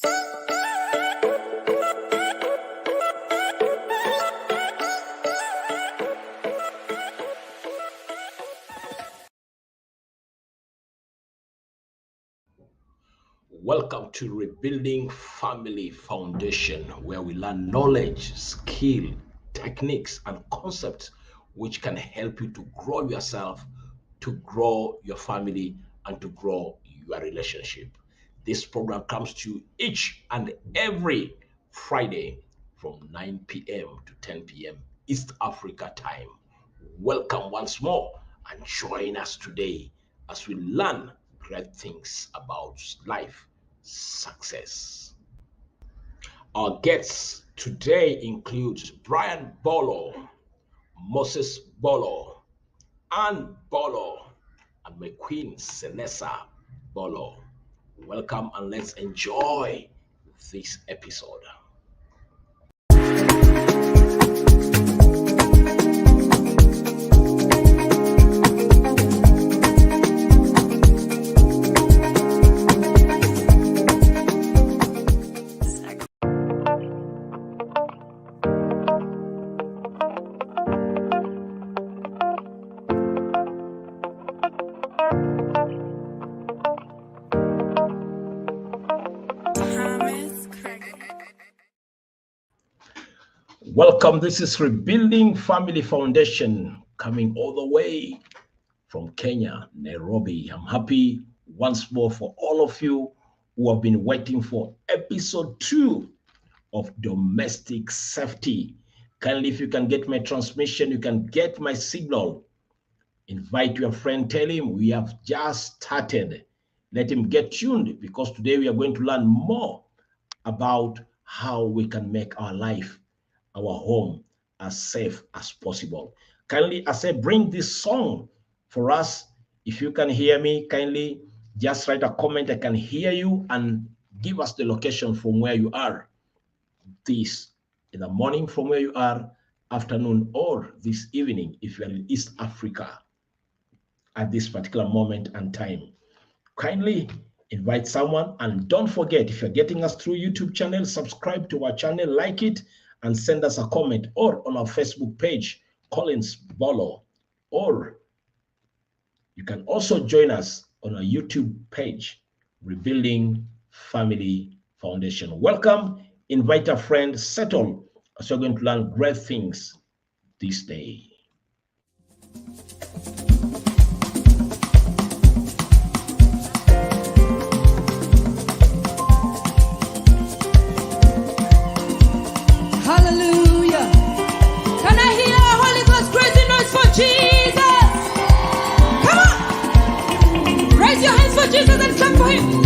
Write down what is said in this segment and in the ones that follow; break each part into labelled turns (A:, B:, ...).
A: Welcome to Rebuilding Family Foundation, where we learn knowledge, skill, techniques, and concepts which can help you to grow yourself, to grow your family, and to grow your relationship. This program comes to you each and every Friday from 9 p.m. to 10 p.m. East Africa time. Welcome once more and join us today as we learn great things about life success. Our guests today includes Brian Bolo, Moses Bolo, Ann Bolo, and my queen Senesa Bolo. Welcome and let's enjoy this episode. Welcome. This is Rebuilding Family Foundation coming all the way from Kenya, Nairobi. I'm happy once more for all of you who have been waiting for episode 2 of Domestic Safety. Kindly, if you can get my transmission, you can get my signal. Invite your friend, tell him we have just started. Let him get tuned because today we are going to learn more about how we can make our life, our home, as safe as possible. Kindly, as I bring this song for us, if you can hear me, kindly just write a comment. I can hear you and give us the location from where you are. This in the morning from where you are, afternoon, or this evening if you're in East Africa at this particular moment and time. Kindly invite someone, and don't forget, if you're getting us through YouTube channel, subscribe to our channel, like it, and send us a comment, or on our Facebook page, Collins Bolo, or you can also join us on our YouTube page, Rebuilding Family Foundation. Welcome, invite a friend, settle, as we're going to learn great things this day.
B: Hallelujah. Can I hear a Holy Ghost crazy noise for Jesus? Come on. Raise your hands for Jesus and clap for him.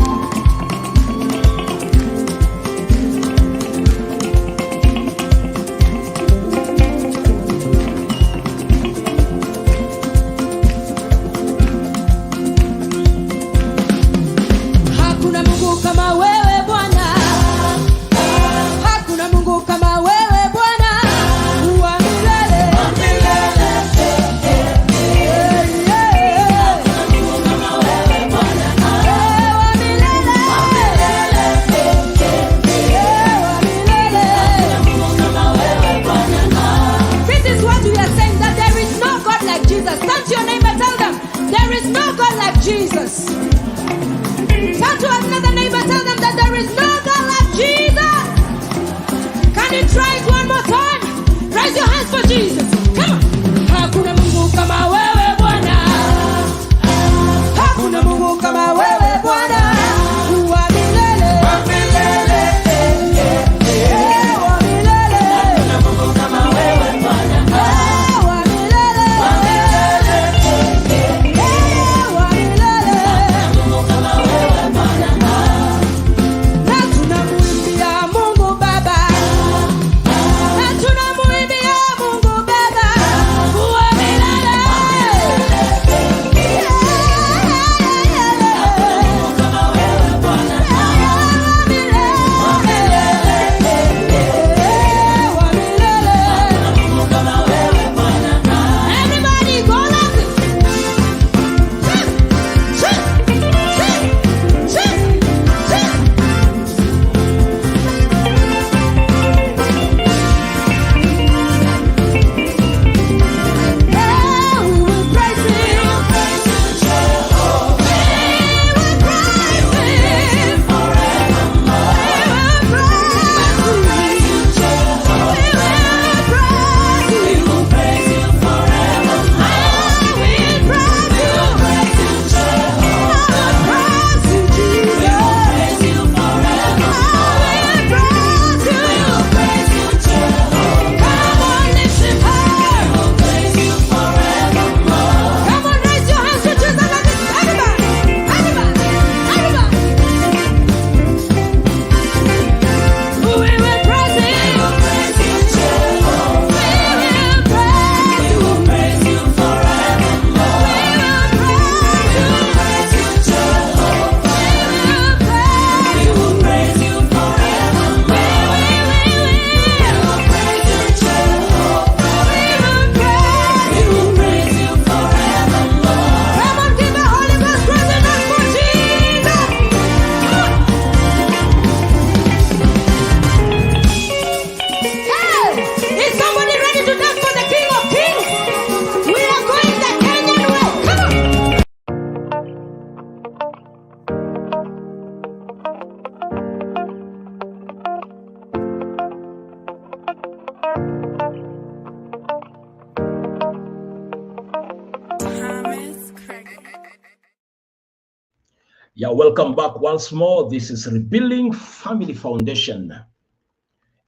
A: Yeah, welcome back once more. This is Rebuilding Family Foundation.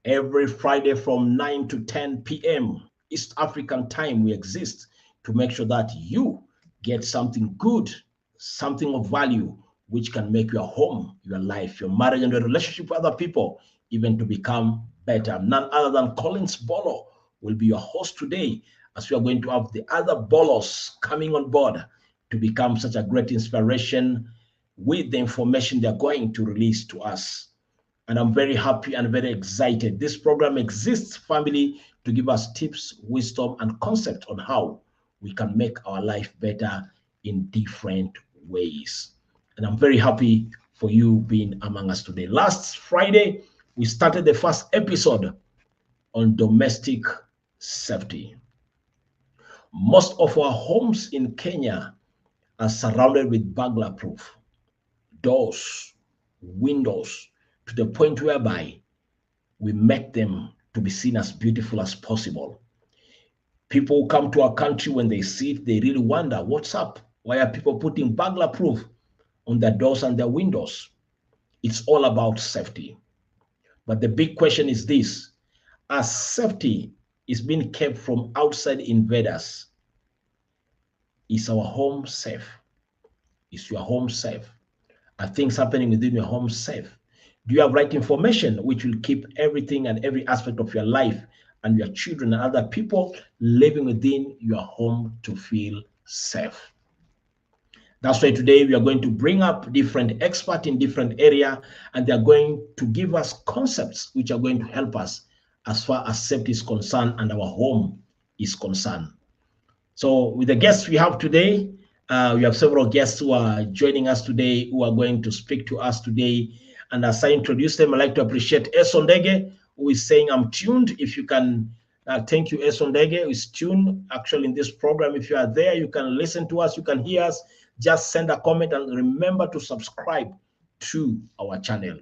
A: Every Friday from 9 to 10 p.m. East African time, we exist to make sure that you get something good, something of value, which can make your home, your life, your marriage, and your relationship with other people even to become better. None other than Collins Bolo will be your host today, as we are going to have the other Bolos coming on board to become such a great inspiration with the information they're going to release to us. And I'm very happy and very excited. This program exists, family, to give us tips, wisdom, and concept on how we can make our life better in different ways. And I'm very happy for you being among us today. Last Friday, we started the first episode on domestic safety. Most of our homes in Kenya are surrounded with burglar proof doors, windows, to the point whereby we make them to be seen as beautiful as possible. People who come to our country, when they see it, they really wonder, what's up? Why are people putting burglar proof on their doors and their windows? It's all about safety. But the big question is this: as safety is being kept from outside invaders, is our home safe? Is your home safe? Are things happening within your home safe? Do you have right information which will keep everything and every aspect of your life and your children and other people living within your home to feel safe? That's why today we are going to bring up different experts in different area, and they're going to give us concepts which are going to help us as far as safety is concerned and our home is concerned. So with the guests we have today, we have several guests who are joining us today, who are going to speak to us today. And as I introduce them, I'd like to appreciate Esondege, who is saying, I'm tuned. If you can, thank you, Esondege, who is tuned actually in this program. If you are there, you can listen to us, you can hear us. Just send a comment and remember to subscribe to our channel.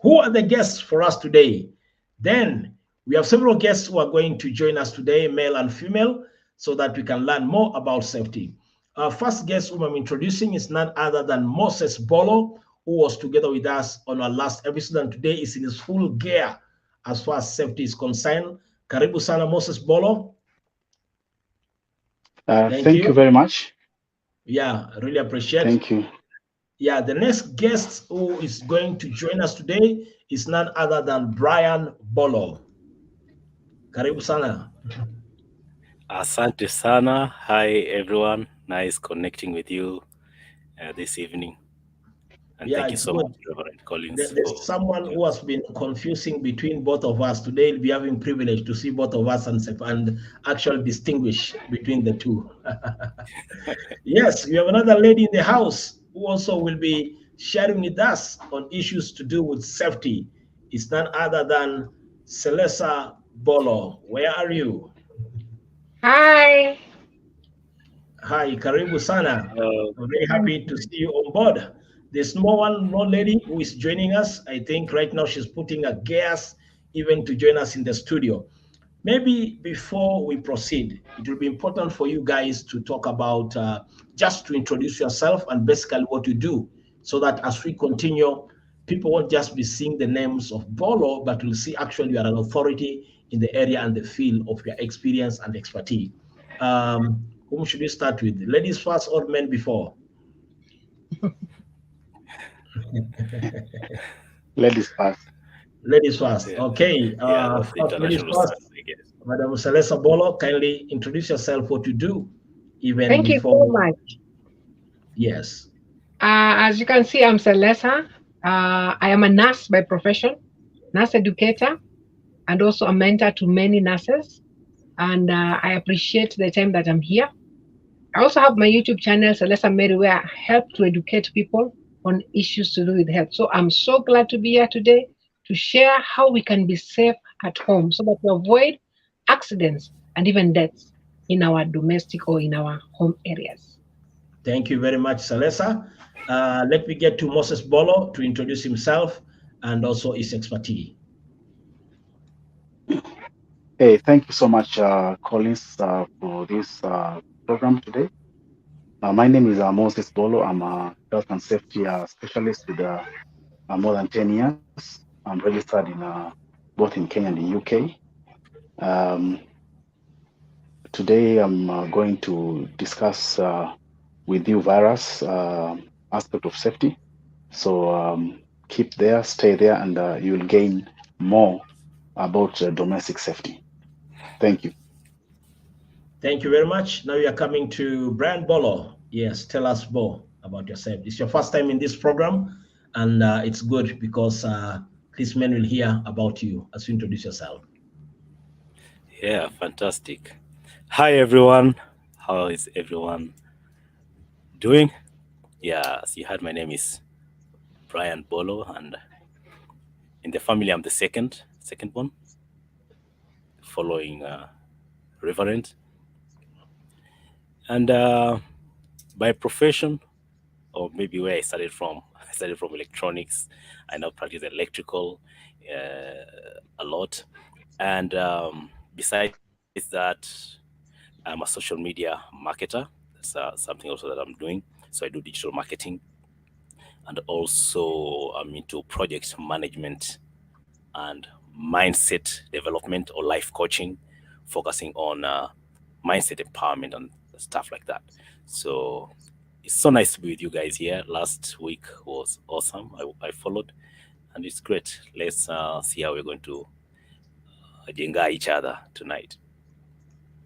A: Who are the guests for us today? Then we have several guests who are going to join us today, male and female, so that we can learn more about safety. Our first guest whom I'm introducing is none other than Moses Bolo, who was together with us on our last episode, and today is in his full gear as far as safety is concerned. Karibu sana, Moses Bolo.
C: Thank you very much.
A: Yeah, really appreciate.
C: Thank you.
A: Yeah, the next guest who is going to join us today is none other than Brian Bolo. Karibu sana.
D: Asante sana. Hi, everyone. Nice connecting with you this evening. And
A: Yeah,
D: thank you
A: it's
D: so
A: good.
D: much, Reverend Collins.
A: There's someone who has been confusing between both of us. Today, we'll be having privilege to see both of us and actually distinguish between the two. Yes, we have another lady in the house who also will be sharing with us on issues to do with safety. It's none other than Celesa Bolo. Where are you?
E: Hi.
A: Hi, karibu sana. I'm very happy to see you on board. There's no lady who is joining us. I think right now she's putting a gas even to join us in the studio. Maybe before we proceed, it will be important for you guys to talk about, just to introduce yourself and basically what you do, so that as we continue, people won't just be seeing the names of Bolo, but will see actually you are an authority in the area and the field of your experience and expertise. Whom should we start with? Ladies first or men before?
C: Ladies first.
A: Ladies first.
D: Yeah.
A: Okay.
D: That's the
A: First, ladies
D: international
A: first.
D: style, I guess.
A: Madam Celesa Bolo, kindly introduce yourself, what you do, even
E: Thank you
A: before.
E: so much.
A: Yes.
E: As you can see, I'm Celesa. I am a nurse by profession, nurse educator, and also a mentor to many nurses. And I appreciate the time that I'm here. I also have my YouTube channel, Celesa Mary, where I help to educate people on issues to do with health. So I'm so glad to be here today to share how we can be safe at home so that we avoid accidents and even deaths in our domestic or in our home areas.
A: Thank you very much, Celesa. Let me get to Moses Bolo to introduce himself and also his expertise.
C: Hey, thank you so much, Collins, for this program today. My name is Moses Bolo. I'm a health and safety specialist with more than 10 years. I'm registered in both in Kenya and the UK. Today I'm going to discuss with you various aspect of safety. So keep there, stay there, and you'll gain more about domestic safety. Thank you.
A: Thank you very much. Now we are coming to Brian Bolo. Yes, tell us more about yourself. It's your first time in this program, and it's good because these men will hear about you as you introduce yourself.
D: Yeah, fantastic. Hi, everyone. How is everyone doing? Yeah, as you heard, my name is Brian Bolo, and in the family, I'm the second one, following Reverend. And by profession, or maybe where I started from electronics. I now practice electrical a lot. And besides that, I'm a social media marketer. That's something also that I'm doing. So I do digital marketing. And also I'm into project management and mindset development or life coaching, focusing on mindset empowerment and stuff like that. So it's so nice to be with you guys here. Last week was awesome. I followed, and it's great. Let's see how we're going to jenga each other tonight.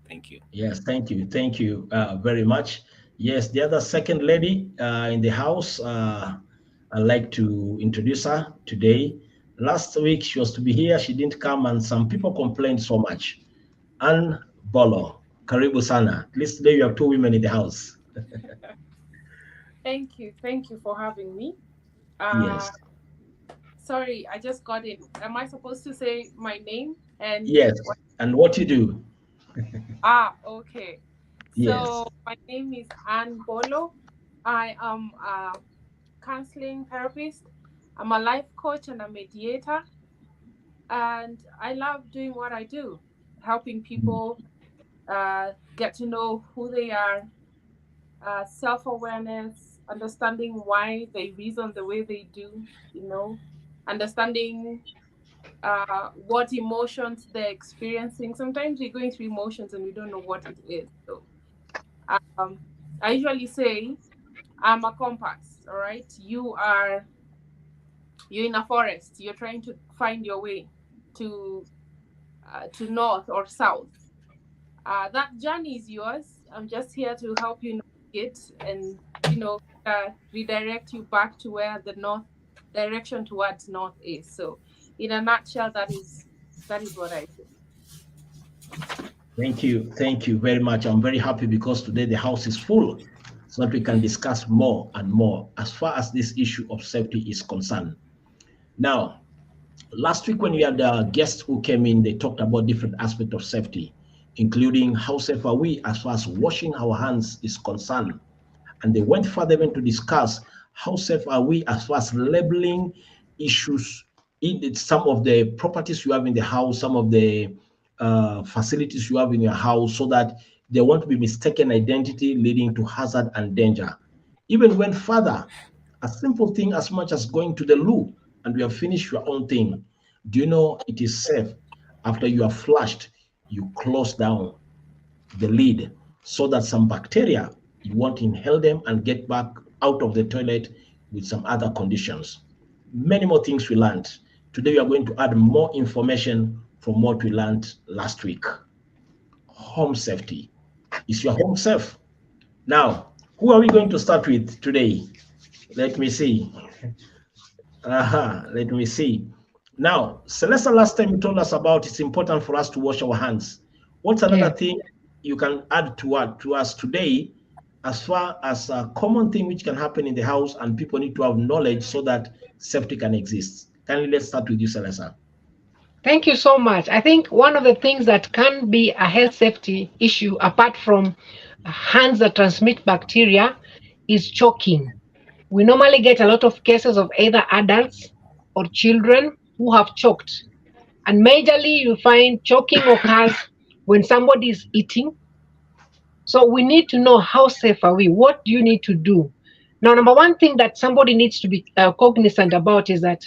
D: Thank you.
A: Yes, thank you. Thank you very much. Yes, the other second lady in the house, I'd like to introduce her today. Last week she was to be here, she didn't come, and some people complained so much. Ann Bolo, karibu sana. At least today you have two women in the house.
F: Thank you for having me.
A: Yes.
F: Sorry, I just got in. Am I supposed to say my name and
A: yes, and what you do?
F: Okay.
A: Yes.
F: So my name is Ann Bolo. I am a counseling therapist. I'm a life coach and a mediator, and I love doing what I do, helping people get to know who they are, self-awareness, understanding why they reason the way they do, understanding what emotions they're experiencing. Sometimes we're going through emotions and we don't know what it is. So I usually say I'm a compass, all right? You're in a forest. You're trying to find your way to north or south. That journey is yours. I'm just here to help you navigate and redirect you back to where the north direction towards north is. So in a nutshell, that is what I do.
A: Thank you very much. I'm very happy because today the house is full, so that we can discuss more and more as far as this issue of safety is concerned. Now, last week when we had guests who came in, they talked about different aspects of safety, including how safe are we as far as washing our hands is concerned. And they went further even to discuss how safe are we as far as labeling issues in some of the properties you have in the house, some of the facilities you have in your house, so that there won't be mistaken identity leading to hazard and danger. Even went further, a simple thing as much as going to the loo and you have finished your own thing. Do you know it is safe after you have flushed, you close down the lid so that some bacteria, you won't inhale them and get back out of the toilet with some other conditions. Many more things we learned. Today we are going to add more information from what we learned last week. Home safety. Is your home safe? Now, who are we going to start with today? Let me see. Let me see. Now, Celeste, last time you told us about it's important for us to wash our hands. What's another thing you can add to us today as far as a common thing which can happen in the house and people need to have knowledge so that safety can exist? Let's start with you, Celeste.
E: Thank you so much. I think one of the things that can be a health safety issue, apart from hands that transmit bacteria, is choking. We normally get a lot of cases of either adults or children who have choked. And majorly you find choking occurs when somebody is eating, So we need to know how safe are we? What do you need to do? Now, number one thing that somebody needs to be cognizant about is that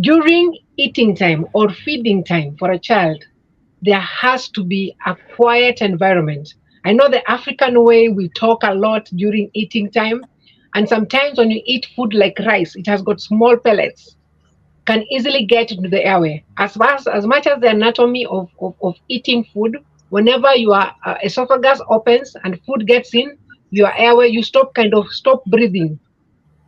E: during eating time or feeding time for a child, there has to be a quiet environment. I know the African way, we talk a lot during eating time. And sometimes when you eat food like rice, it has got small pellets, can easily get into the airway. As much as the anatomy of eating food, whenever your esophagus opens and food gets in your airway, you stop breathing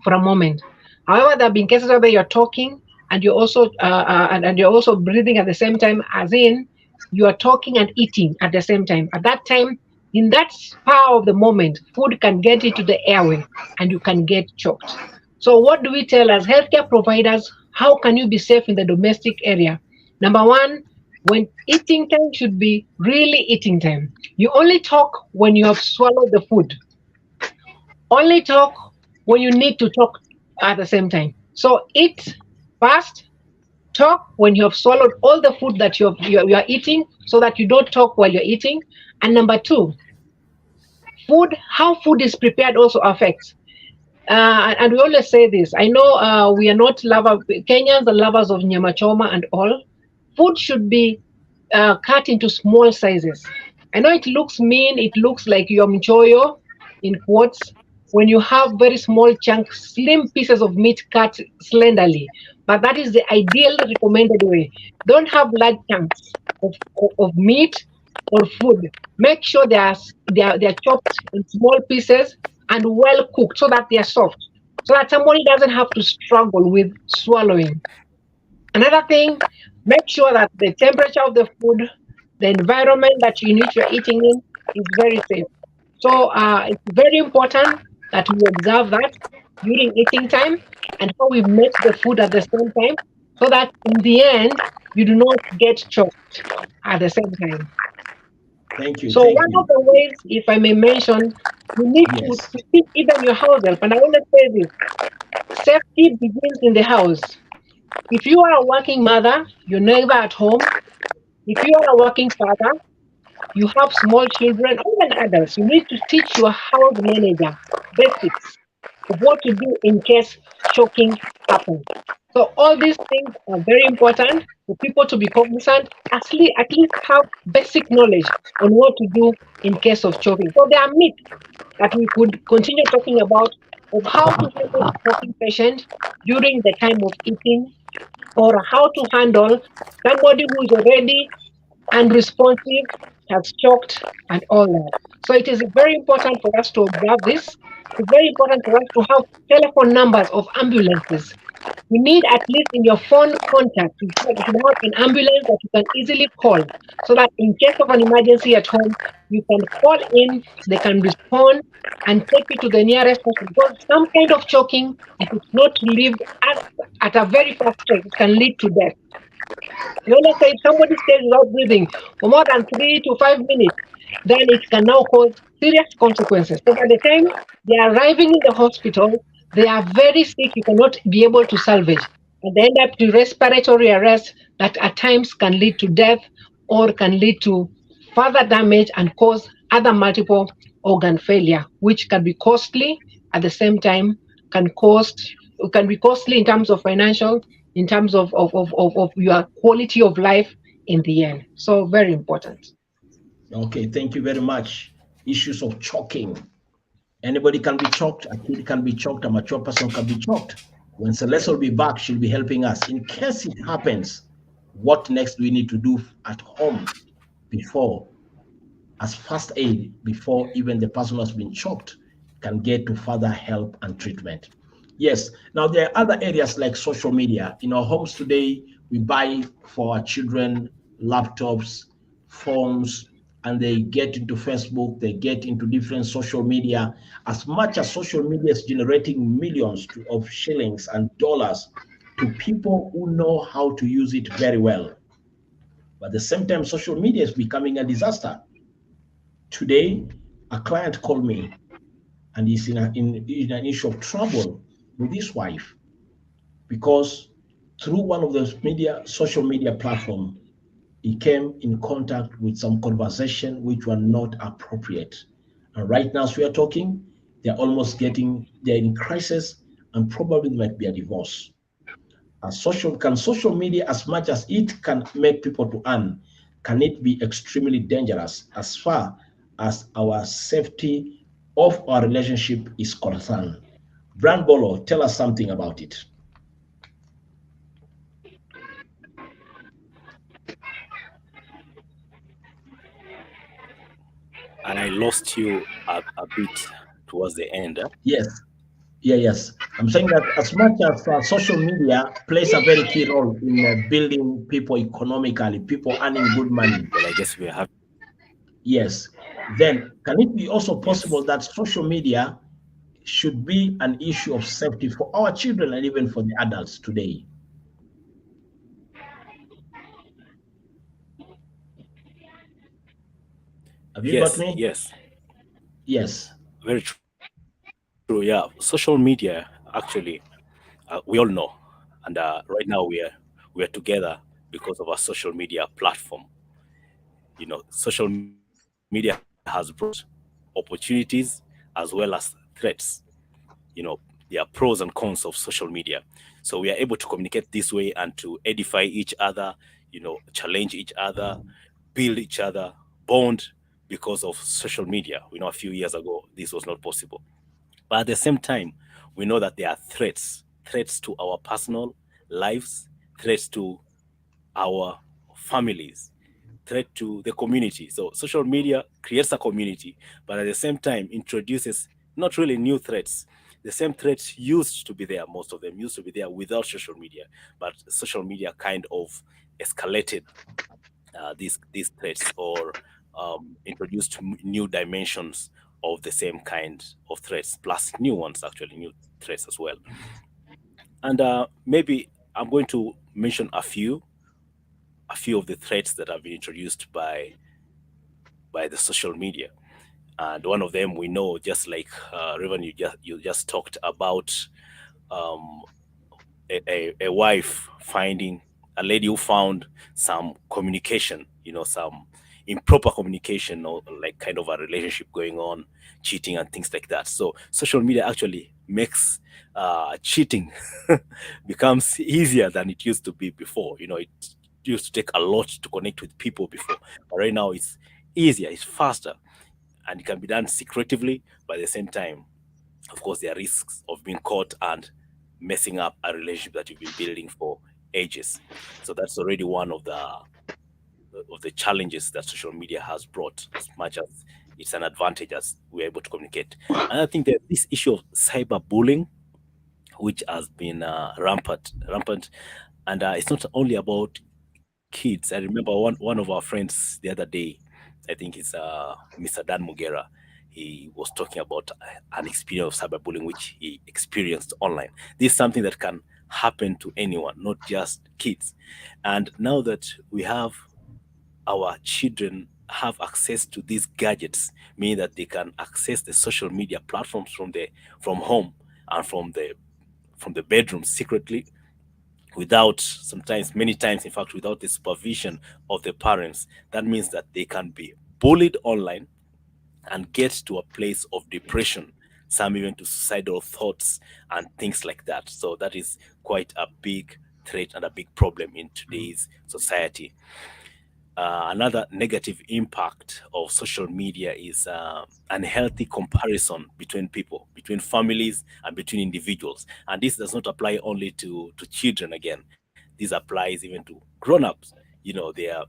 E: for a moment. However, there have been cases where you're talking and you're also and you're also breathing at the same time, as in you are talking and eating at the same time. At that time, in that spur of the moment, food can get into the airway and you can get choked. So, what do we tell as healthcare providers? How can you be safe in the domestic area? Number one, when eating time should be really eating time. You only talk when you have swallowed the food. Only talk when you need to talk at the same time. So eat fast, talk when you have swallowed all the food that you are eating, so that you don't talk while you're eating. And number two, how food is prepared also affects. And we always say this. I know we are not Kenyans are lovers of nyama choma and all. Food should be cut into small sizes. I know it looks mean. It looks like your mchoyo, in quotes, when you have very small chunks, slim pieces of meat cut slenderly. But that is the ideal recommended way. Don't have large chunks of meat or food. Make sure they are chopped in small pieces and well cooked so that they are soft, so that somebody doesn't have to struggle with swallowing. Another thing, make sure that the temperature of the food, the environment that you're eating in, is very safe. So it's very important that we observe that during eating time and how we make the food at the same time, so that in the end, you do not get choked at the same time.
A: Thank you.
E: So one of the ways, if I may mention, you need to keep even your house help. And I always say this, safety begins in the house. If you are a working mother, you're never at home. If you are a working father, you have small children, even adults, you need to teach your house manager basics of what to do in case choking happens. So all these things are very important for people to be cognizant, at least have basic knowledge on what to do in case of choking. So there are myths that we could continue talking about of how to handle a choking patient during the time of eating, or how to handle somebody who is already unresponsive, has choked, and all that. So it is very important for us to observe this. It's very important for us to have telephone numbers of ambulances. You need, at least in your phone contact, you should have an ambulance that you can easily call, so that in case of an emergency at home, you can call in, they can respond and take you to the nearest hospital. Because some kind of choking, if it's not relieved at a very fast rate, it can lead to death. Let's say if somebody stays without breathing for more than 3 to 5 minutes, then it can now cause serious consequences. So by the time they are arriving in the hospital, they are very sick, you cannot be able to salvage. And they end up to respiratory arrest that at times can lead to death, or can lead to further damage and cause other multiple organ failure, which can be costly at the same time, can be costly in terms of financial, in terms of your quality of life in the end. So very important.
A: Okay, thank you very much. Issues of choking. Anybody can be choked, a kid can be choked, a mature person can be choked. When Celeste will be back, she'll be helping us. In case it happens, what next do we need to do at home before, as first aid, before even the person who has been choked can get to further help and treatment? Yes, now there are other areas like social media. In our homes today, we buy for our children laptops, phones, and they get into Facebook, they get into different social media. As much as social media is generating millions of shillings and dollars to people who know how to use it very well. But at the same time, social media is becoming a disaster. Today, a client called me and he's in an issue of trouble with his wife, because through one of those social media platforms, he came in contact with some conversation which were not appropriate. And right now, as we are talking, they're almost they're in crisis and probably might be a divorce. Social media, as much as it can make people to earn, can it be extremely dangerous as far as our safety of our relationship is concerned? Brand Bolo, tell us something about it.
D: And I lost you a bit towards the end.
A: Yes, yes. I'm saying that as much as social media plays a very key role in building people economically, people earning good money.
D: Well, I guess we have.
A: Yes. Then can it be also possible
D: Yes.
A: that social media should be an issue of safety for our children and even for the adults today? Have you got
D: Yes.
A: me?
D: Yes.
A: Yes.
D: Very true. Yeah. Social media, actually, we all know, and right now we are together because of our social media platform. Social media has brought opportunities as well as threats. There are pros and cons of social media. So we are able to communicate this way and to edify each other, challenge each other, build each other, bond because of social media. We know a few years ago this was not possible. But at the same time, we know that there are threats to our personal lives, threats to our families, threat to the community. So social media creates a community, but at the same time introduces not really new threats. The same threats used to be there, most of them used to be there without social media, but social media kind of escalated these threats or introduced new dimensions of the same kind of threats, plus new ones, actually, new threats as well. And maybe I'm going to mention a few of the threats that have been introduced by the social media. And one of them we know, just like Revan, you just talked about um, a wife finding a lady who found some communication, some improper communication or like kind of a relationship going on, cheating and things like that. So social media actually makes cheating becomes easier than it used to be before. It used to take a lot to connect with people before, but right now it's easier, it's faster, and it can be done secretively. But at the same time, of course, there are risks of being caught and messing up a relationship that you've been building for ages. So that's already one of the challenges that social media has brought, as much as it's an advantage as we're able to communicate. And I think there's this issue of cyberbullying, which has been rampant, and it's not only about kids. I remember one of our friends the other day, I think it's Mr. Dan Mugera. He was talking about an experience of cyberbullying which he experienced online. This is something that can happen to anyone, not just kids. And now that we have our children have access to these gadgets, meaning that they can access the social media platforms from home and from the bedroom secretly, without, sometimes, many times, in fact, without the supervision of the parents. That means that they can be bullied online and get to a place of depression, some even to suicidal thoughts and things like that. So that is quite a big threat and a big problem in today's society. Another negative impact of social media is unhealthy comparison between people, between families, and between individuals. And this does not apply only to children again. This applies even to grown-ups. There are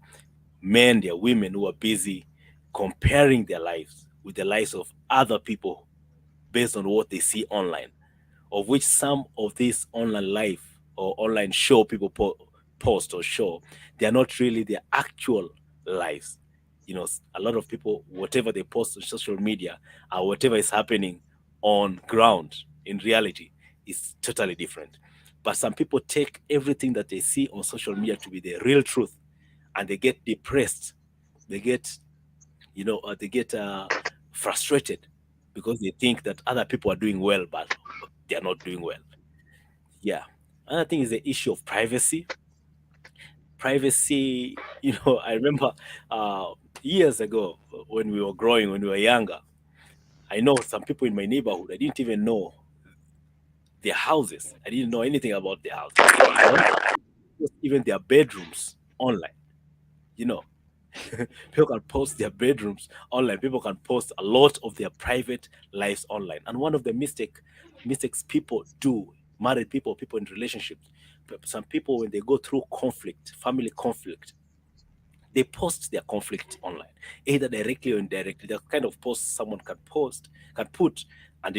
D: men, there are women who are busy comparing their lives with the lives of other people based on what they see online, of which some of this online life or online show people post or show, they are not really their actual lives. A lot of people, whatever they post on social media or whatever is happening on ground in reality is totally different. But some people take everything that they see on social media to be the real truth, and they get depressed. They get, frustrated because they think that other people are doing well, but they are not doing well. Yeah. Another thing is the issue of privacy. privacy. I remember years ago when we were growing, when we were younger. I know some people in my neighborhood. I didn't even know their houses. I didn't know anything about their houses. Even their bedrooms online. You know, people can post their bedrooms online. People can post a lot of their private lives online. And one of the mistakes people do, married people, people in relationships, some people when they go through conflict, family conflict, they post their conflict online, either directly or indirectly. The kind of post someone can put, and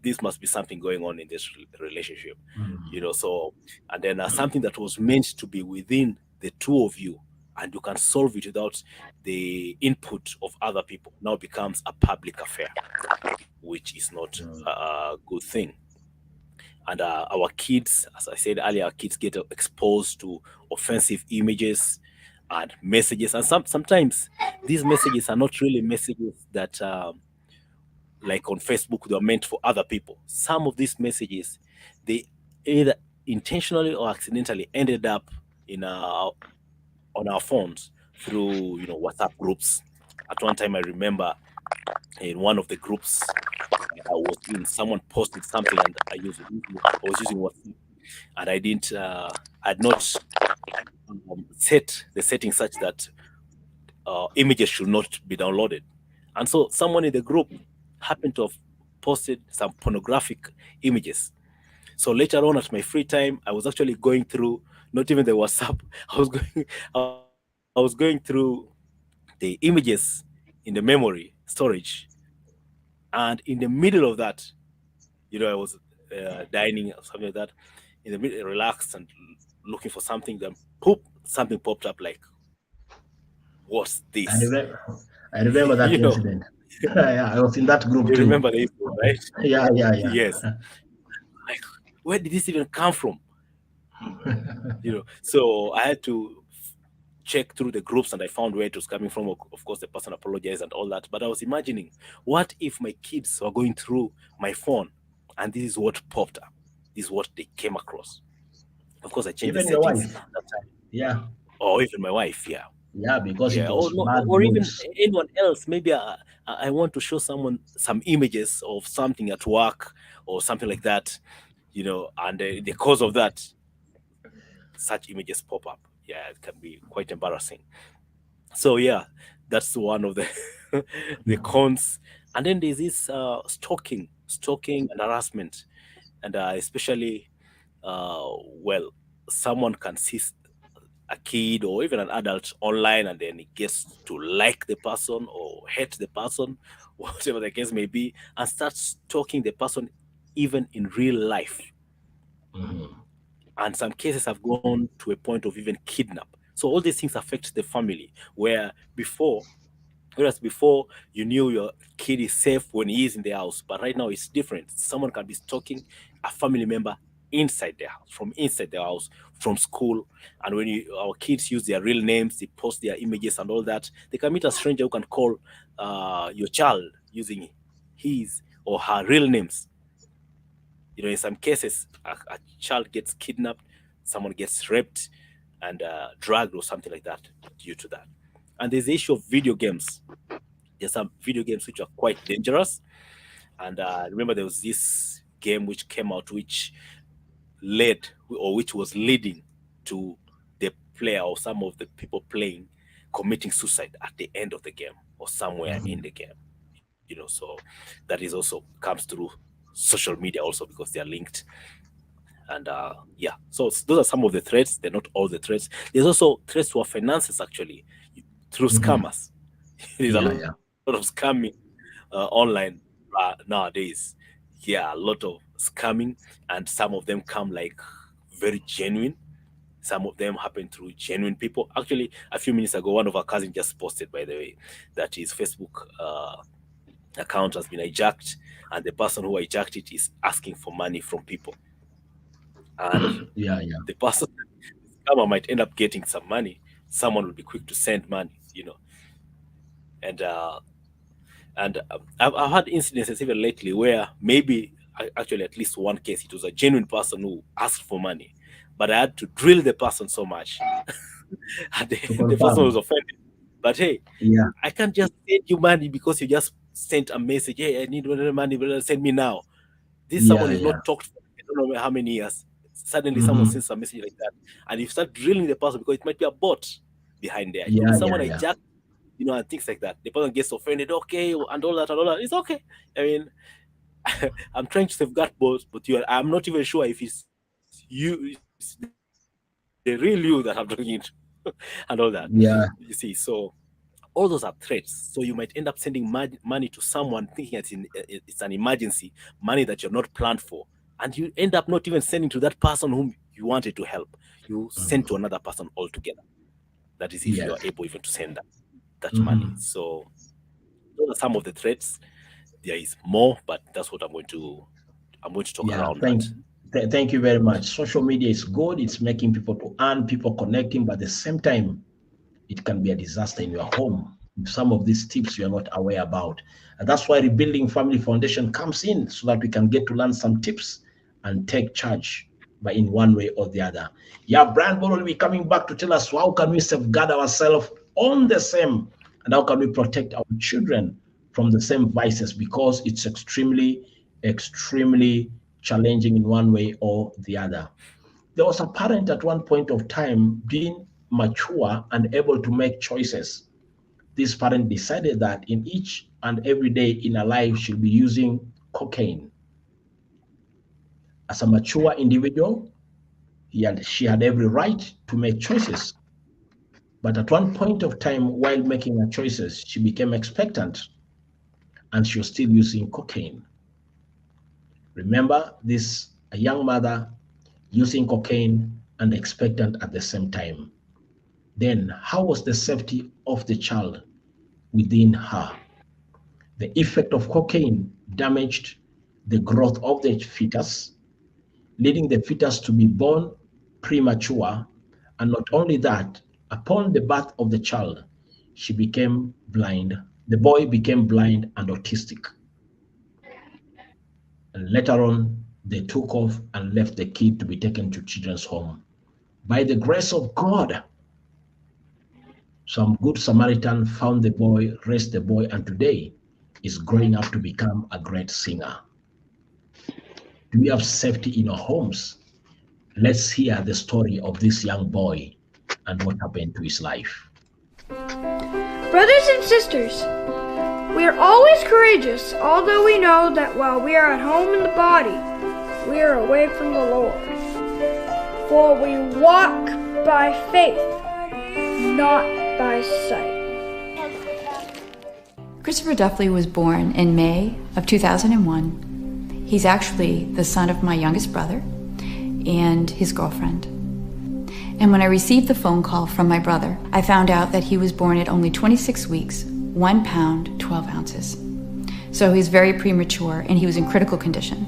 D: this must be something going on in this relationship. So, and then something that was meant to be within the two of you, and you can solve it without the input of other people, now becomes a public affair, which is not a good thing. And our kids, as I said earlier, our kids get exposed to offensive images and messages, and sometimes these messages are not really messages that like on Facebook, they are meant for other people. Some of these messages, they either intentionally or accidentally ended up on our phones through WhatsApp groups. At one time, I remember in one of the groups I was in, someone posted something, and I was using WhatsApp, and I had not set the settings such that images should not be downloaded. And so someone in the group happened to have posted some pornographic images. So later on at my free time, I was actually going through, not even the WhatsApp, I was going through the images in the memory storage. And in the middle of that, I was dining or something like that, in the middle, relaxed and looking for something, then something popped up like, what's this?
A: I remember that incident. Yeah, I was in that group
D: You
A: too.
D: remember the incident, right?
A: Yeah.
D: Yes. Like, where did this even come from? So I had to check through the groups, and I found where it was coming from. Of course, the person apologized and all that. But I was imagining, what if my kids were going through my phone and this is what popped up? This is what they came across. Of course, I changed
A: Even
D: the
A: your
D: settings
A: wife.
D: that time.
A: Yeah.
D: Or even my wife, yeah.
A: Yeah, because it was bad
D: or even
A: news.
D: anyone else. Maybe I want to show someone some images of something at work or something like that, and the cause of that, such images pop up. Yeah, it can be quite embarrassing. So yeah, that's one of the the cons. And then there's this stalking and harassment, and especially someone can see a kid or even an adult online, and then he gets to like the person or hate the person, whatever the case may be, and starts stalking the person even in real life. And some cases have gone to a point of even kidnap. So all these things affect the family, whereas before you knew your kid is safe when he is in the house, but right now it's different. Someone can be stalking a family member inside their house, from inside their house, from school. And when our kids use their real names, they post their images and all that, they can meet a stranger who can call your child using his or her real names. In some cases, a child gets kidnapped, someone gets raped and dragged or something like that due to that. And there's the issue of video games. There's some video games which are quite dangerous. And remember, there was this game which came out which was leading to the player or some of the people playing committing suicide at the end of the game or somewhere in the game. So that is also comes through social media also, because they are linked. And so those are some of the threats. They're not all the threats. There's also threats to our finances, actually, through scammers. There's a lot of scamming online nowadays. Yeah, a lot of scamming, and some of them come like very genuine. Some of them happen through genuine people. Actually, a few minutes ago, one of our cousins just posted, by the way, that his Facebook account has been hijacked, and the person who hijacked it is asking for money from people. And the person, the scammer, might end up getting some money. Someone will be quick to send money, And I've had incidences even lately where maybe, actually at least one case, it was a genuine person who asked for money, but I had to drill the person so much. And the person was offended. But hey,
A: Yeah.
D: I can't just send you money because you just sent a message. Hey, I need money, but send me now. This someone is not talked for I don't know how many years. Suddenly someone sends a message like that. And you start drilling the person because it might be a bot behind there. It could be someone hijacked, you know, and things like that. The person gets offended, okay, and all that. It's okay. I mean, I'm trying to safeguard both, but I'm not even sure if it's you, it's the real you that I'm doing it and all that.
A: Yeah.
D: You see, so all those are threats. So you might end up sending money to someone thinking it's an emergency, money that you're not planned for. And you end up not even sending to that person whom you wanted to help. You send to another person altogether. That is if you are able even to send that money. So those are some of the threats. There is more, but that's what I'm going to talk around that.
A: Thank you very much. Social media is good. It's making people to earn, people connecting, but at the same time, it can be a disaster in your home. Some of these tips you are not aware about. And that's why Rebuilding Family Foundation comes in, so that we can get to learn some tips and take charge by in one way or the other. Yeah, Brian Bolo will be coming back to tell us how can we safeguard ourselves on the same, and how can we protect our children from the same vices, because it's extremely, extremely challenging in one way or the other. There was a parent at one point of time being mature and able to make choices. This parent decided that in each and every day in her life she'll be using cocaine. As a mature individual, she had every right to make choices. But at one point of time, while making her choices, she became expectant and she was still using cocaine. Remember this, a young mother using cocaine and expectant at the same time. Then how was the safety of the child within her? The effect of cocaine damaged the growth of the fetus, leading the fetus to be born premature. And not only that, upon the birth of the child, she became blind. The boy became blind and autistic. And later on, they took off and left the kid to be taken to children's home. By the grace of God, some good Samaritan found the boy, raised the boy, and today is growing up to become a great singer. Do we have safety in our homes? Let's hear the story of this young boy and what happened to his life.
G: Brothers and sisters, we are always courageous, although we know that while we are at home in the body, we are away from the Lord. For we walk by faith, not by sight.
H: Christopher Duffley was born in May of 2001. He's actually the son of my youngest brother and his girlfriend. And when I received the phone call from my brother, I found out that he was born at only 26 weeks, 1 pound, 12 ounces. So he was very premature and he was in critical condition.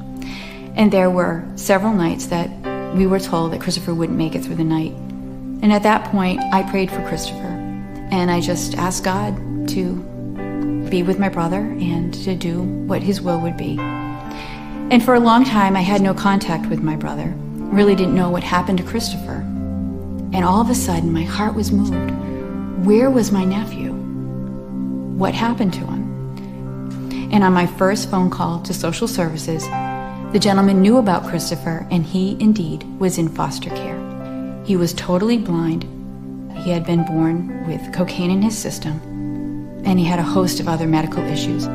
H: And there were several nights that we were told that Christopher wouldn't make it through the night. And at that point, I prayed for Christopher. And I just asked God to be with my brother and to do what his will would be. And for a long time, I had no contact with my brother. Really didn't know what happened to Christopher. And all of a sudden, my heart was moved. Where was my nephew? What happened to him? And on my first phone call to social services, the gentleman knew about Christopher, and he indeed was in foster care. He was totally blind. He had been born with cocaine in his system, and he had a host of other medical issues.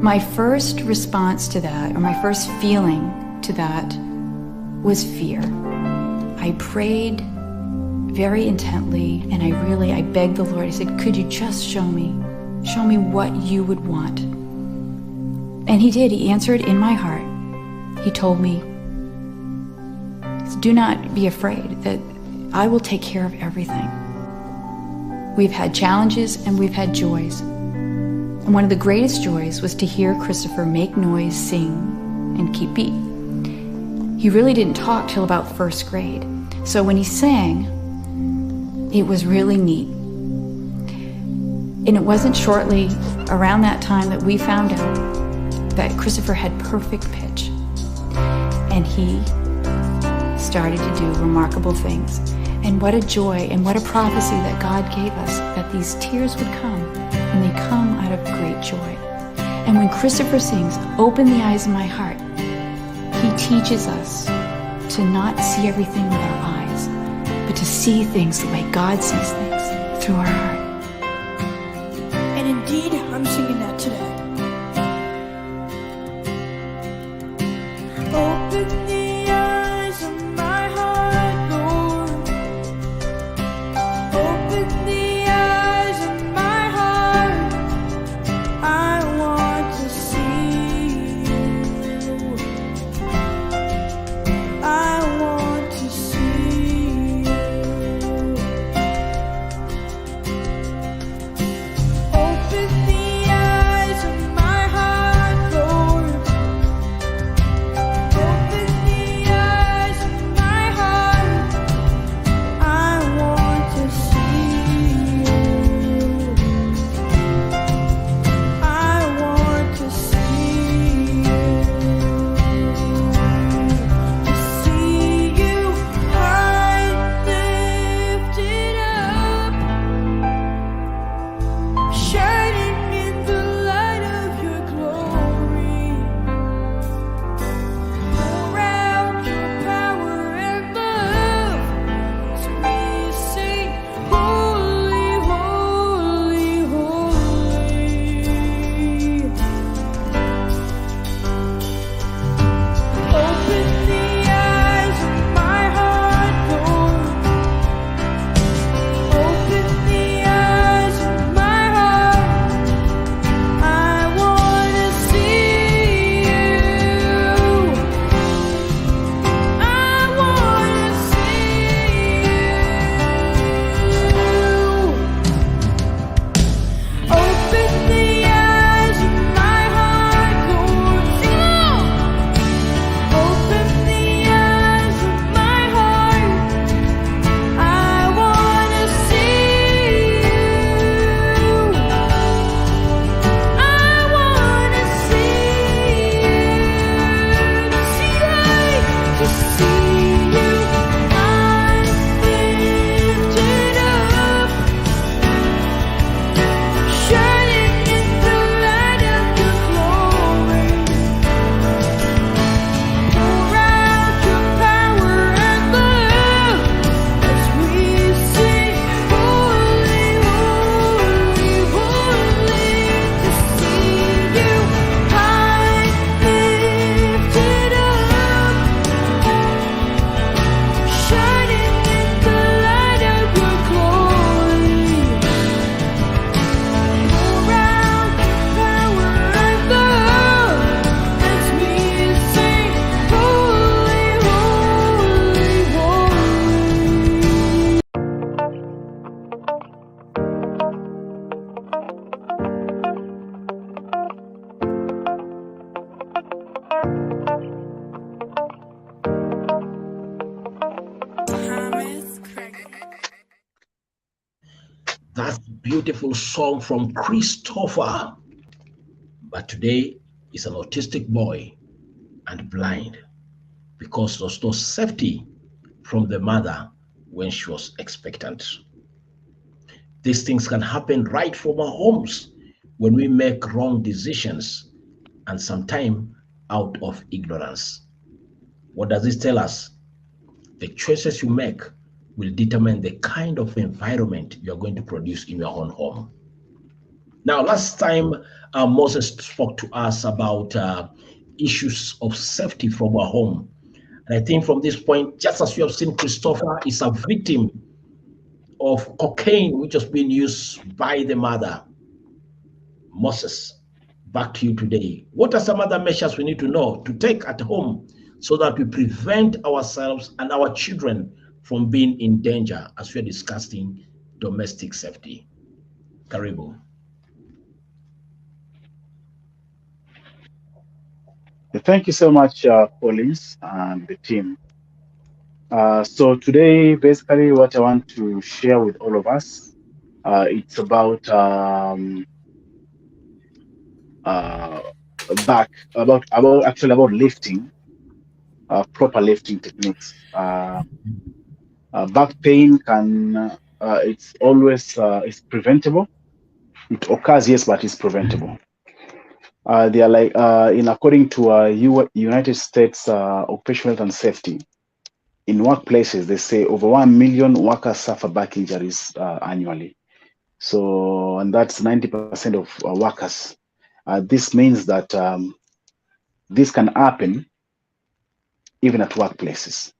H: My first response to that, or my first feeling to that, was fear. I prayed very intently, and I begged the Lord. I said, could you just show me what you would want? And he did. He answered in my heart. He told me, do not be afraid, that I will take care of everything. We've had challenges and we've had joys. And one of the greatest joys was to hear Christopher make noise, sing, and keep beat. He really didn't talk till about first grade. So when he sang, it was really neat. And it wasn't shortly around that time that we found out that Christopher had perfect pitch. And he started to do remarkable things. And what a joy and what a prophecy that God gave us, that these tears would come, and they come out of great joy. And when Christopher sings, "Open the eyes of my heart," he teaches us to not see everything with our eyes, but to see things the way God sees things, through our heart.
G: And indeed, I'm singing that today. Open the eyes of my heart, Lord. Open the eyes of my heart. I want to see you. I want to see you. Open the eyes of my heart, Lord. Open the eyes of my heart. I want to see you. I want to see you. To see you high lifted up, shining in the light of your glory. Pour out your power and love as we sing, holy, holy, holy. Open the eyes of my heart, Lord. Open the eyes of my heart. I want to see you. I want to see you. Open the eyes of my heart, Lord. Sing along. Open the eyes of my heart. I want to see you. I want to see you. To see you high lifted up, shining in the light of your glory. Pour out your power and love as we sing, holy, holy, holy. To see you high lifted up, shining in the light of your glory. Pour out your power and love as we sing, holy, holy, holy.
A: That beautiful song from Christopher. But today is an autistic boy and blind because there was no safety from the mother when she was expectant. These things can happen right from our homes when we make wrong decisions and sometimes out of ignorance. What does this tell us? The choices you make will determine the kind of environment you are going to produce in your own home. Now, last time Moses spoke to us about issues of safety from our home. And I think from this point, just as you have seen, Christopher is a victim of cocaine, which has been used by the mother. Moses, back to you today. What are some other measures we need to know to take at home so that we prevent ourselves and our children from being in danger as we're discussing domestic safety? Karibu.
C: Thank you so much, Collins and the team. So today, basically, what I want to share with all of us, it's about about lifting proper lifting techniques. Back pain can it's always it's preventable. It occurs, yes, but it's preventable. They are like in according to United States Occupational Health and Safety. In workplaces, they say over 1 million workers suffer back injuries annually. So, and that's 90% of workers. This means that this can happen even at workplaces.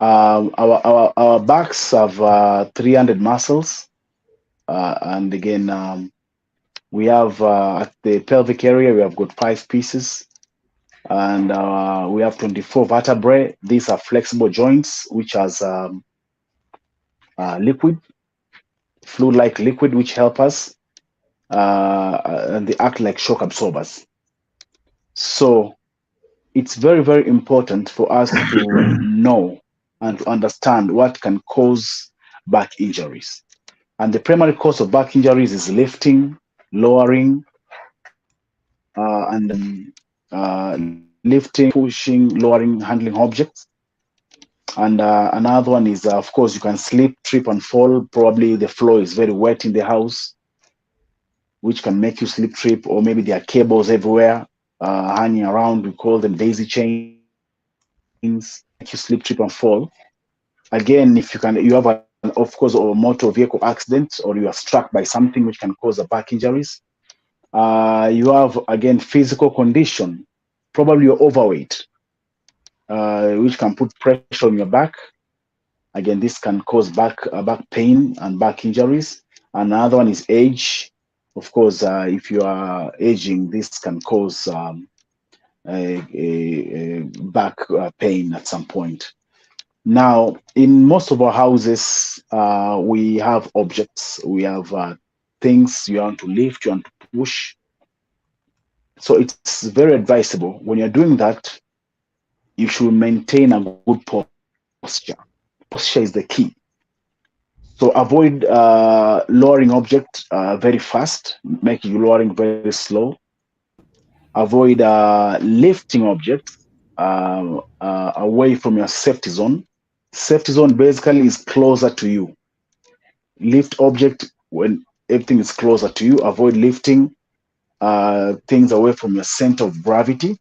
C: Our backs have 300 muscles, and again, we have at the pelvic area we have got 5 pieces, and we have 24 vertebrae. These are flexible joints which has liquid, fluid-like liquid, which help us, and they act like shock absorbers. So it's very, very important for us to know and to understand what can cause back injuries. And the primary cause of back injuries is lifting, lowering, lifting, pushing, lowering, handling objects. And another one is, of course, you can slip, trip, and fall. Probably the floor is very wet in the house, which can make you slip, trip, or maybe there are cables everywhere hanging around. We call them daisy chains. Make you slip, trip, and fall. Again, if you have, of course, a motor vehicle accident, or you are struck by something which can cause a back injuries. You have, again, physical condition. Probably you're overweight, which can put pressure on your back. Again, this can cause back pain and back injuries. Another one is age. Of course, if you are aging, this can cause a back pain at some point. Now, in most of our houses, we have objects. We have things you want to lift, you want to push. So it's very advisable when you're doing that, you should maintain a good posture. Posture is the key. So avoid lowering object very fast, make you lowering very slow. Avoid lifting objects away from your safety zone. Safety zone basically is closer to you. Lift object when everything is closer to you. Avoid lifting things away from your center of gravity.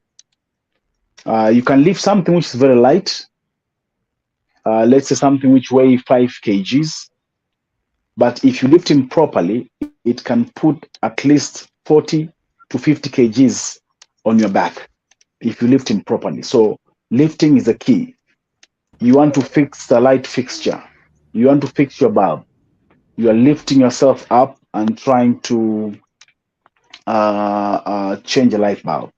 C: You can lift something which is very light. Let's say something which weighs 5 kgs. But if you lift him properly, it can put at least 40 to 50 kgs on your back if you lift him properly. So lifting is the key. You want to fix the light fixture. You want to fix your bulb. You are lifting yourself up and trying to change a light bulb.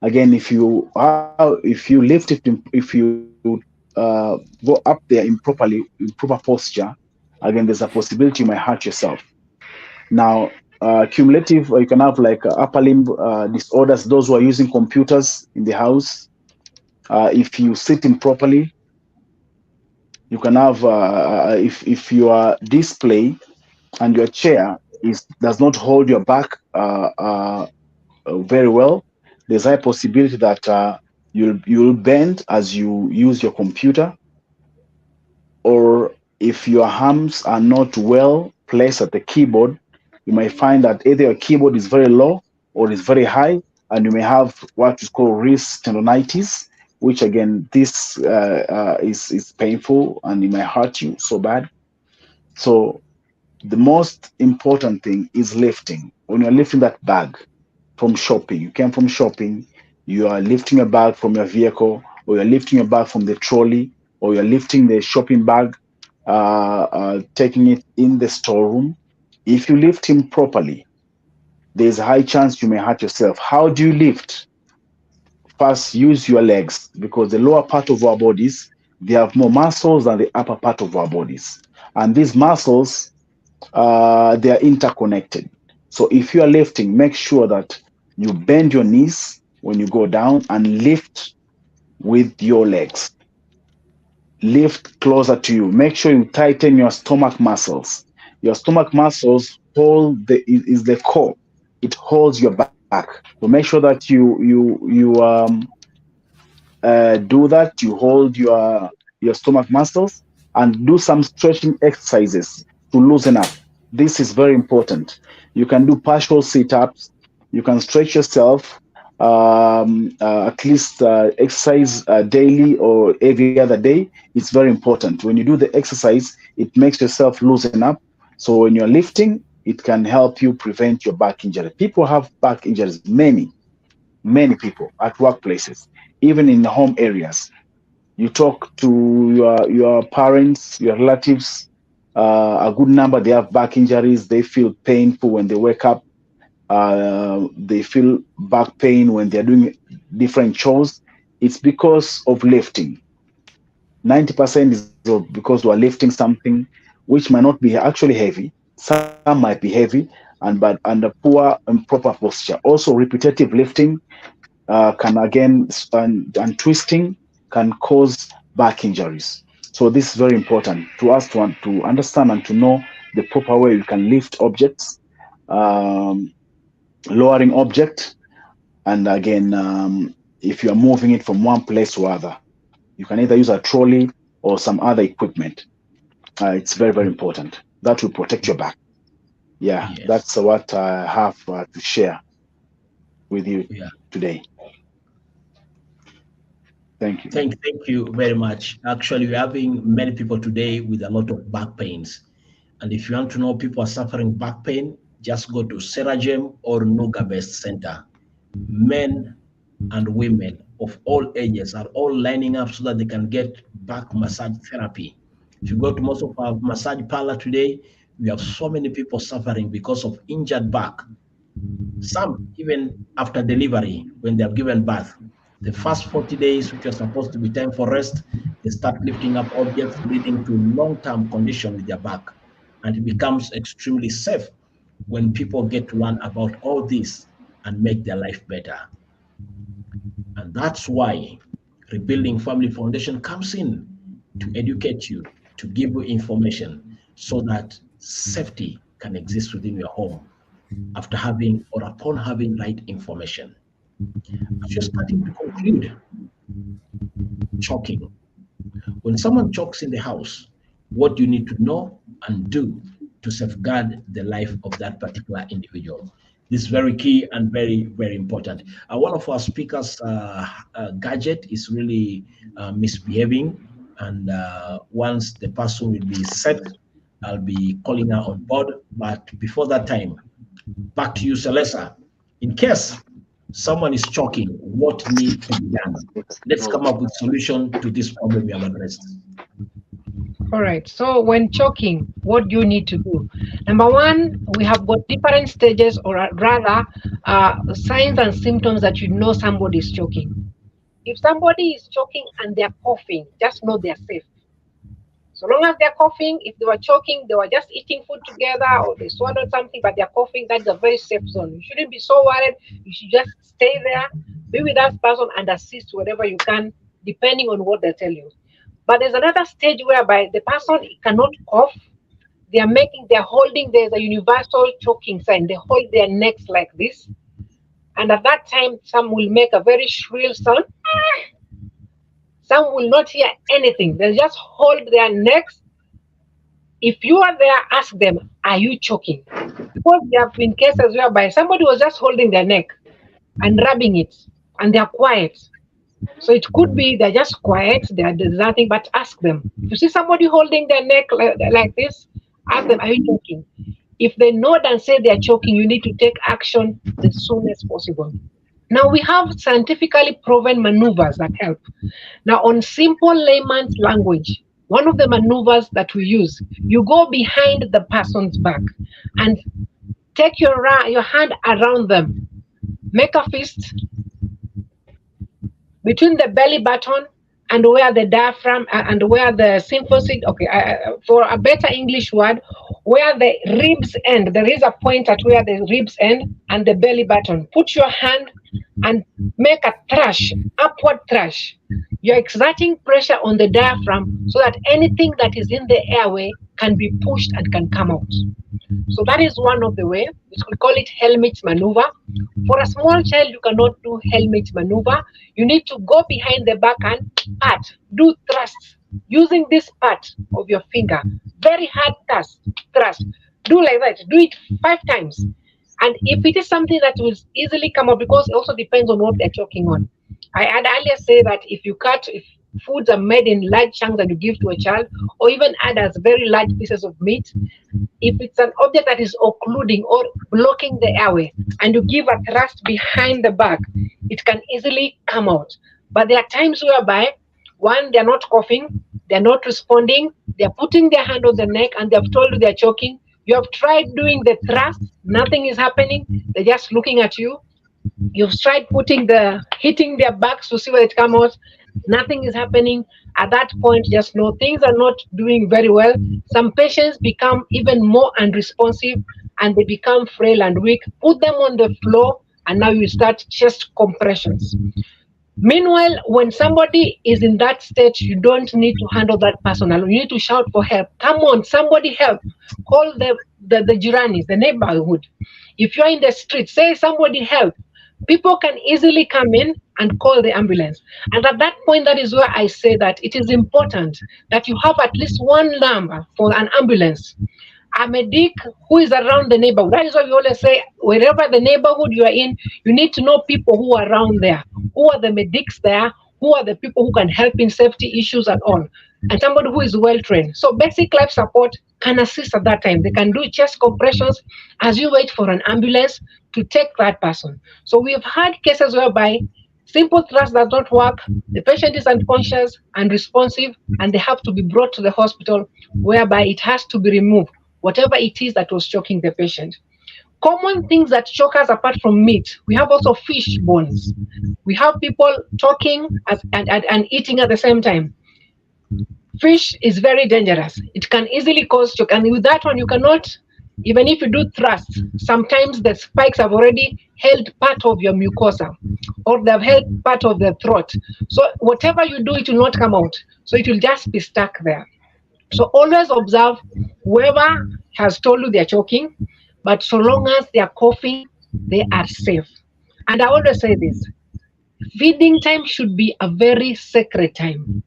C: Again, if you lift it, if you go up there improperly, in proper posture, again, there's a possibility you might hurt yourself. Now, cumulative, you can have like upper limb disorders. Those who are using computers in the house, if you sit improperly, you can have if your display and your chair does not hold your back very well, there's a possibility that you'll bend as you use your computer, or if your arms are not well placed at the keyboard, you may find that either your keyboard is very low or is very high, and you may have what is called wrist tendonitis, which again, this is painful and it may hurt you so bad. So the most important thing is lifting. When you're lifting that bag from shopping, you came from shopping, you are lifting a bag from your vehicle, or you're lifting a bag from the trolley, or you're lifting the shopping bag, taking it in the storeroom. If you lift him properly, there's a high chance you may hurt yourself. How do you lift? First, use your legs, because the lower part of our bodies, they have more muscles than the upper part of our bodies. And these muscles, they are interconnected. So if you are lifting, make sure that you bend your knees when you go down and lift with your legs. Lift closer to you. Make sure you tighten your stomach muscles. Your stomach muscles is the core. It holds your back. So make sure that you do that. You hold your stomach muscles and do some stretching exercises to loosen up. This is very important. You can do partial sit-ups. You can stretch yourself, at least exercise daily or every other day. It's very important. When you do the exercise, it makes yourself loosen up. So when you're lifting, it can help you prevent your back injury. People have back injuries, many people at workplaces, even in the home areas. You talk to your parents, your relatives, a good number, they have back injuries. They feel painful when they wake up. They feel back pain when they're doing different chores. It's because of lifting. 90% is because we're lifting something which might not be actually heavy. Some might be heavy, and a poor and proper posture. Also, repetitive lifting can again, and twisting can cause back injuries. So this is very important to us to understand and to know the proper way you can lift objects, lowering object, and again, if you are moving it from one place to other, you can either use a trolley or some other equipment. It's very, very important. That will protect your back. Yeah,
A: Yes.
C: that's what I have to share with you today. Thank you.
A: Thank you very much. Actually, we're having many people today with a lot of back pains. And if you want to know people are suffering back pain, just go to Seragem or Nuga Best Center. Men and women of all ages are all lining up so that they can get back massage therapy. If you go to most of our massage parlor today, we have so many people suffering because of injured back. Some even after delivery, when they have given birth, the first 40 days, which are supposed to be time for rest, they start lifting up objects, leading to long-term condition with their back. And it becomes extremely safe when people get to learn about all this and make their life better. And that's why Rebuilding Family Foundation comes in to educate you, to give you information so that safety can exist within your home after having or upon having right information. As you're starting to conclude, choking. When someone chokes in the house, what do you need to know and do to safeguard the life of that particular individual? This is very key and very, very important. One of our speakers' gadget is really misbehaving, and once the person will be set, I'll be calling her on board. But before that time, back to you, Celesa. In case someone is choking, what needs to be done? Let's come up with a solution to this problem we have addressed.
E: All right. So when choking, what do you need to do? Number one, we have got different stages, or rather, signs and symptoms that you know somebody is choking. If somebody is choking and they're coughing, just know they're safe. So long as they're coughing, if they were choking, they were just eating food together or they swallowed something, but they're coughing, that's a very safe zone. You shouldn't be so worried. You should just stay there, be with that person and assist wherever you can, depending on what they tell you. But there's another stage whereby the person cannot cough. They're holding, there's a universal choking sign. They hold their necks like this. And at that time, some will make a very shrill sound. Some will not hear anything. They just hold their necks. If you are there, ask them, are you choking? Because there have been cases whereby somebody was just holding their neck and rubbing it, and they're quiet. So it could be they're just quiet, there's nothing, but ask them. If you see somebody holding their neck like this, ask them, are you choking? If they nod and say they're choking, you need to take action as soon as possible. Now we have scientifically proven maneuvers that help. Now on simple layman's language, one of the maneuvers that we use, you go behind the person's back and take your hand around them. Make a fist between the belly button and where the diaphragm and where the symphysis, for a better English word, where the ribs end. There is a point at where the ribs end and the belly button. Put your hand and make a thrush, upward thrush. You're exerting pressure on the diaphragm so that anything that is in the airway can be pushed and can come out. So that is one of the way. We call it Helmholtz maneuver. For a small child, you cannot do Helmholtz maneuver. You need to go behind the back and pat, do thrusts using this part of your finger. Very hard thrust. Do like that. Do it 5 times. And if it is something that will easily come up, because it also depends on what they're choking on. I had earlier say that if foods are made in large chunks that you give to a child, or even add as very large pieces of meat, if it's an object that is occluding or blocking the airway, and you give a thrust behind the back, it can easily come out. But there are times whereby, one, they're not coughing, they're not responding, they're putting their hand on the neck, and they've told you they're choking. You have tried doing the thrust, nothing is happening, they're just looking at you. You've tried hitting their backs to see where it comes out, nothing is happening. At that point, just know things are not doing very well. Some patients become even more unresponsive and they become frail and weak. Put them on the floor and now you start chest compressions. Meanwhile, when somebody is in that state, you don't need to handle that person alone. You need to shout for help. Come on, somebody help. Call the Jiranis, the neighborhood. If you're in the street, say somebody help. People can easily come in and call the ambulance. And at that point, that is where I say that it is important that you have at least one number for an ambulance. A medic who is around the neighborhood. That is why we always say, wherever the neighborhood you are in, you need to know people who are around there. Who are the medics there? Who are the people who can help in safety issues and all? And somebody who is well trained. So basic life support can assist at that time. They can do chest compressions as you wait for an ambulance to take that person. So we have had cases whereby simple thrust does not work, the patient is unconscious, unresponsive, and they have to be brought to the hospital, whereby it has to be removed, whatever it is that was choking the patient. Common things that choke us apart from meat, we have also fish bones. We have people talking and eating at the same time. Fish is very dangerous. It can easily cause choke, and with that one you cannot, even if you do thrust, sometimes the spikes have already held part of your mucosa or they've held part of the throat. So whatever you do, it will not come out. So it will just be stuck there. So always observe whoever has told you they're choking, but so long as they're coughing, they are safe. And I always say this, feeding time should be a very sacred time.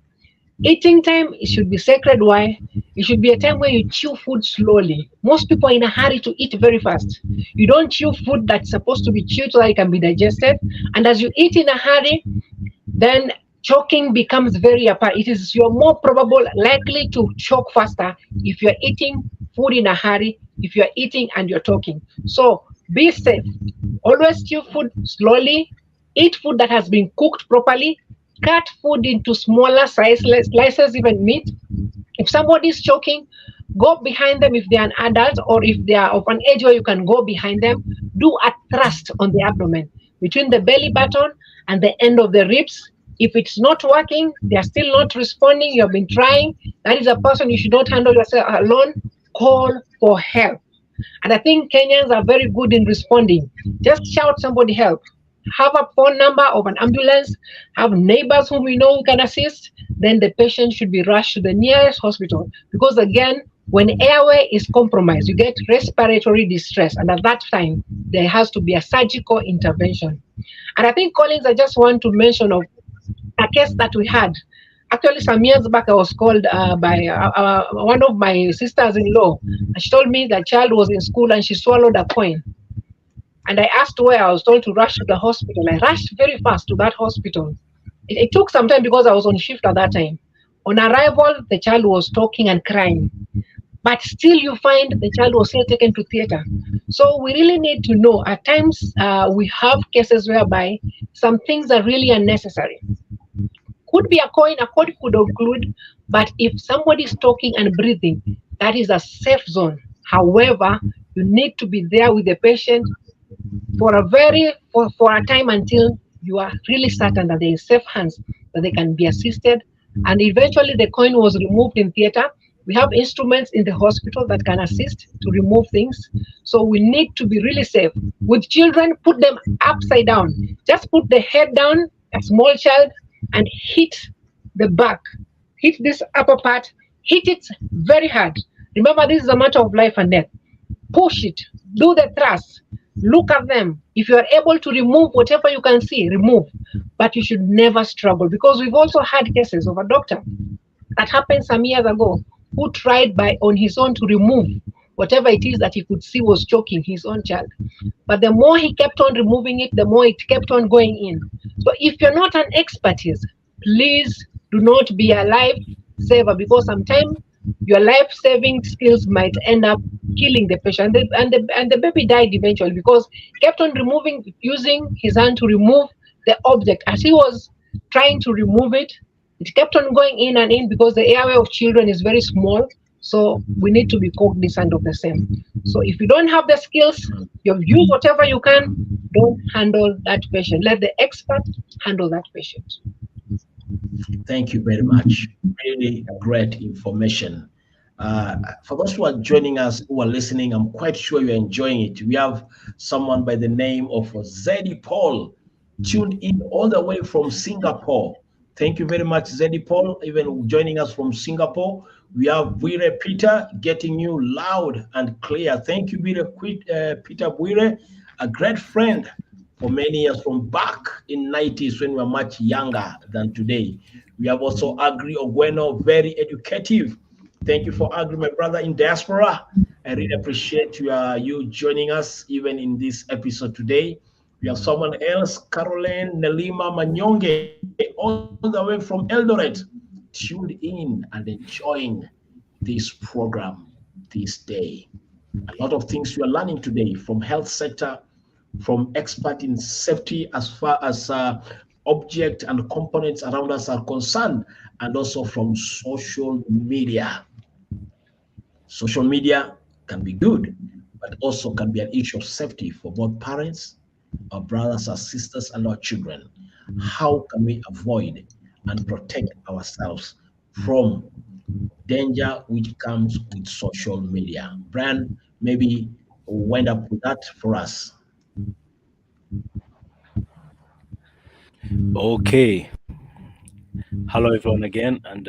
E: Eating time, it should be sacred. Why? It should be a time where you chew food slowly. Most people are in a hurry to eat very fast. You don't chew food that's supposed to be chewed so that it can be digested. And as you eat in a hurry, then choking becomes very apparent. You're more likely to choke faster if you're eating food in a hurry, if you're eating and you're talking. So be safe. Always chew food slowly. Eat food that has been cooked properly. Cut food into smaller slices, even meat. If somebody is choking, go behind them if they are an adult, or if they are of an age where you can go behind them. Do a thrust on the abdomen between the belly button and the end of the ribs. If it's not working, they are still not responding, you have been trying, that is a person you should not handle yourself alone. Call for help. And I think Kenyans are very good in responding. Just shout somebody help. Have a phone number of an ambulance, have neighbors whom we know who can assist, then the patient should be rushed to the nearest hospital. Because again, when airway is compromised, you get respiratory distress, and at that time, there has to be a surgical intervention. And I think, Collins, I just want to mention of a case that we had. Actually, some years back, I was called by one of my sisters-in-law. She told me that child was in school and she swallowed a coin. And I asked where. I was told to rush to the hospital. I rushed very fast to that hospital. It took some time because I was on shift at that time. On arrival, the child was talking and crying. But still you find the child was still taken to theater. So we really need to know. At times, we have cases whereby some things are really unnecessary. Could be a coin could occlude, but if somebody is talking and breathing, that is a safe zone. However, you need to be there with the patient for a time until you are really certain that they're in safe hands, that they can be assisted. And eventually the coin was removed in theater. We have instruments in the hospital that can assist to remove things. So we need to be really safe. With children, put them upside down. Just put the head down, a small child, and hit the back, hit this upper part, hit it very hard. Remember, this is a matter of life and death. Push it, do the thrust, look at them. If you are able to remove whatever you can see, remove. But you should never struggle, because we've also had cases of a doctor that happened some years ago who tried by on his own to remove whatever it is that he could see was choking his own child. But the more he kept on removing it, the more it kept on going in. So if you're not an expertise, please do not be a lifesaver, because sometimes your life-saving skills might end up killing the patient. And the baby died eventually because he kept on using his hand to remove the object. As he was trying to remove it, it kept on going in and in, because the airway of children is very small. So we need to be cognizant of the same. So if you don't have the skills, you've used whatever you can, don't handle that patient. Let the expert handle that patient.
A: Thank you very much. Really great information. For those who are joining us, who are listening, I'm quite sure you're enjoying it. We have someone by the name of Zeddy Paul tuned in all the way from Singapore. Thank you very much, Zeddy Paul, even joining us from Singapore. We have Bwire Peter getting you loud and clear. Thank you, Peter Bwire, a great friend for many years from back in 90s when we were much younger than today. We have also Agri Ogweno, very educative. Thank you for Agri, my brother in diaspora. I really appreciate you joining us even in this episode today. We have someone else, Caroline Nelima Manyonge, all the way from Eldoret, tuned in and enjoying this program this day. A lot of things you are learning today from health sector, from expert in safety as far as object and components around us are concerned, and also from social media. Social media can be good, but also can be an issue of safety for both parents, our brothers, our sisters, and our children. How can we avoid and protect ourselves from danger which comes with social media? Brian, maybe wind up with that for us.
D: Okay. Hello, everyone, again. And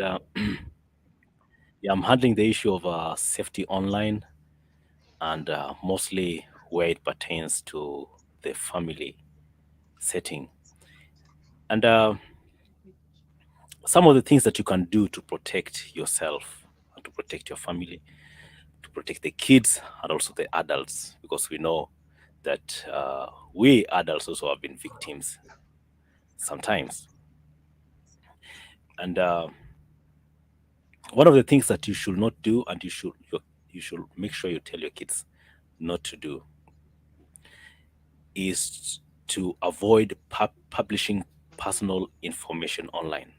D: yeah, I'm handling the issue of safety online, and mostly where it pertains to the family setting. And some of the things that you can do to protect yourself and to protect your family, to protect the kids and also the adults, because we know that we adults also have been victims sometimes. And one of the things that you should not do, and you should make sure you tell your kids not to do, is to avoid publishing personal information online.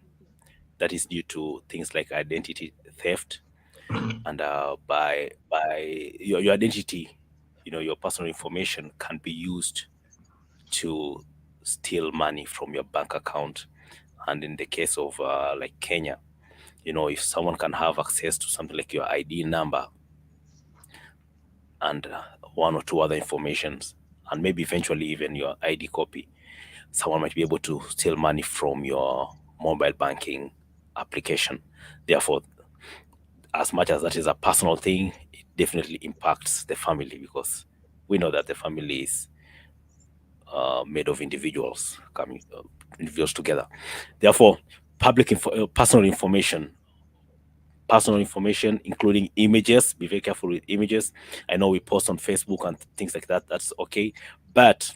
D: That is due to things like identity theft, and by your identity, your personal information can be used to steal money from your bank account. And in the case of like Kenya, if someone can have access to something like your ID number and one or two other informations, and maybe eventually even your ID copy, someone might be able to steal money from your mobile banking application. Therefore, as much as that is a personal thing, it definitely impacts the family, because we know that the family is made of individuals coming individuals together. Therefore, personal information, including images, be very careful with images. I know we post on Facebook and things like that. That's okay, but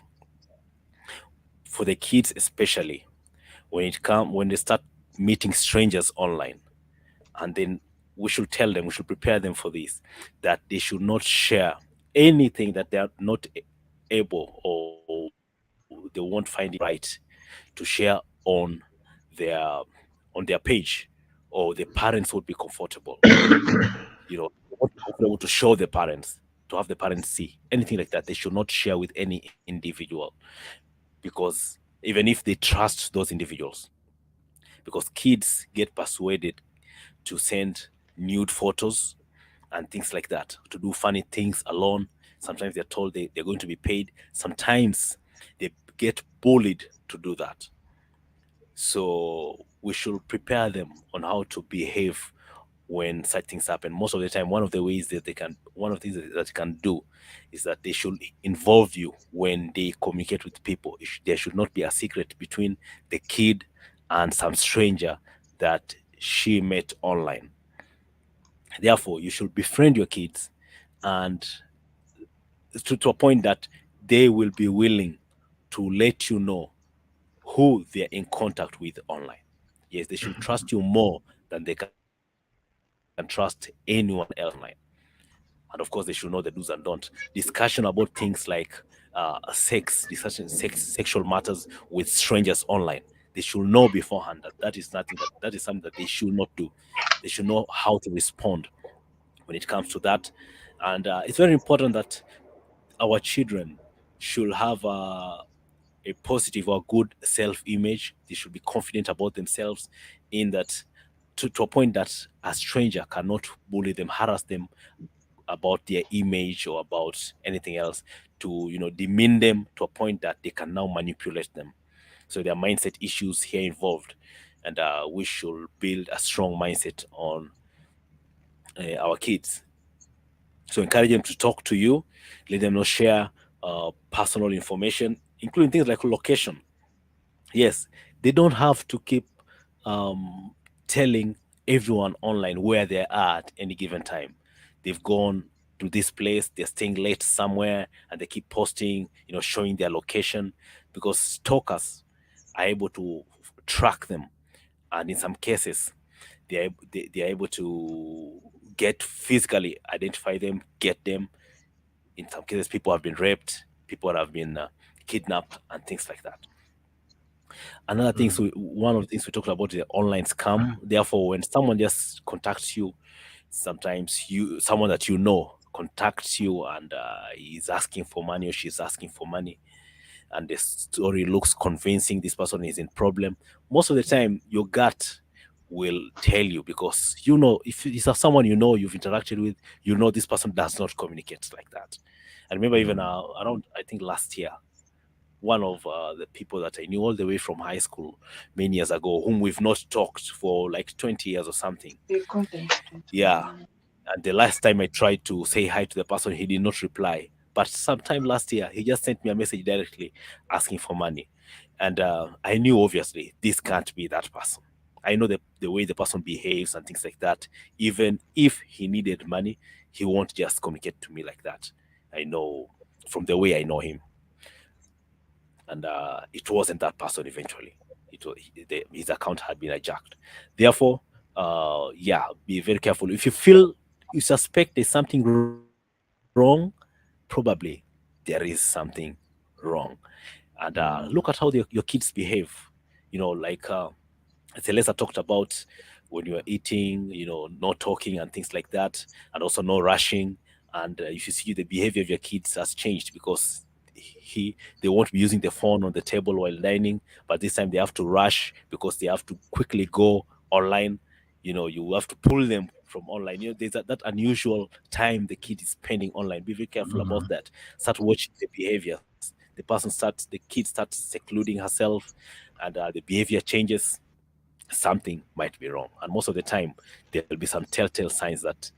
D: for the kids especially, when they start meeting strangers online, and then we should tell them, we should prepare them for this, that they should not share anything that they are not able, or they won't find it right to share on their page, or the parents would be comfortable comfortable to show the parents, to have the parents see anything like that. They should not share with any individual, because even if they trust those individuals, because kids get persuaded to send nude photos and things like that, to do funny things alone. Sometimes they're told they're going to be paid. Sometimes they get bullied to do that. So we should prepare them on how to behave when such things happen. Most of the time, one of the things that they can do is that they should involve you when they communicate with people. There should not be a secret between the kid and some stranger that she met online. Therefore, you should befriend your kids, and to a point that they will be willing to let you know who they're in contact with online. Yes, they should trust you more than they can trust anyone else online. And of course, they should know the do's and don'ts. Discussion about things like sexual matters with strangers online. They should know beforehand that is something that they should not do. They should know how to respond when it comes to that. And it's very important that our children should have a positive or good self-image. They should be confident about themselves, in that to a point that a stranger cannot bully them, harass them about their image or about anything else, to demean them to a point that they can now manipulate them. So there are mindset issues here involved, and we should build a strong mindset on our kids. So encourage them to talk to you, let them not share personal information, including things like location. Yes, they don't have to keep telling everyone online where they are at any given time. They've gone to this place, they're staying late somewhere, and they keep posting, showing their location, because stalkers are able to track them, and in some cases, they are able to physically identify them, get them. In some cases, people have been raped, people have been kidnapped, and things like that. Another thing, one of the things we talked about is the online scam. Therefore, when someone just contacts you, sometimes someone that you know contacts you and is asking for money, or she's asking for money, and the story looks convincing, this person is in problem. Most of the time, your gut will tell you, because if it's someone you've interacted with, this person does not communicate like that. I remember even around, I think last year, one of the people that I knew all the way from high school many years ago, whom we've not talked for like 20 years or something. Yeah. And the last time I tried to say hi to the person, he did not reply. But sometime last year, he just sent me a message directly asking for money. And I knew, obviously, this can't be that person. I know the way the person behaves and things like that. Even if he needed money, he won't just communicate to me like that. I know from the way I know him. And it wasn't that person eventually. His account had been hijacked. Therefore, be very careful. If you suspect there's something wrong, probably there is something wrong. And look at how your kids behave. Like Celesta talked about, when you're eating, not talking and things like that, and also no rushing. And if you see the behavior of your kids has changed, because they won't be using the phone on the table while dining, but this time they have to rush because they have to quickly go online. You have to pull them from online. There's that unusual time the kid is spending online. Be very careful about that. Start watching the behavior. The kid starts secluding herself, and the behavior changes. Something might be wrong, and most of the time there will be some telltale signs that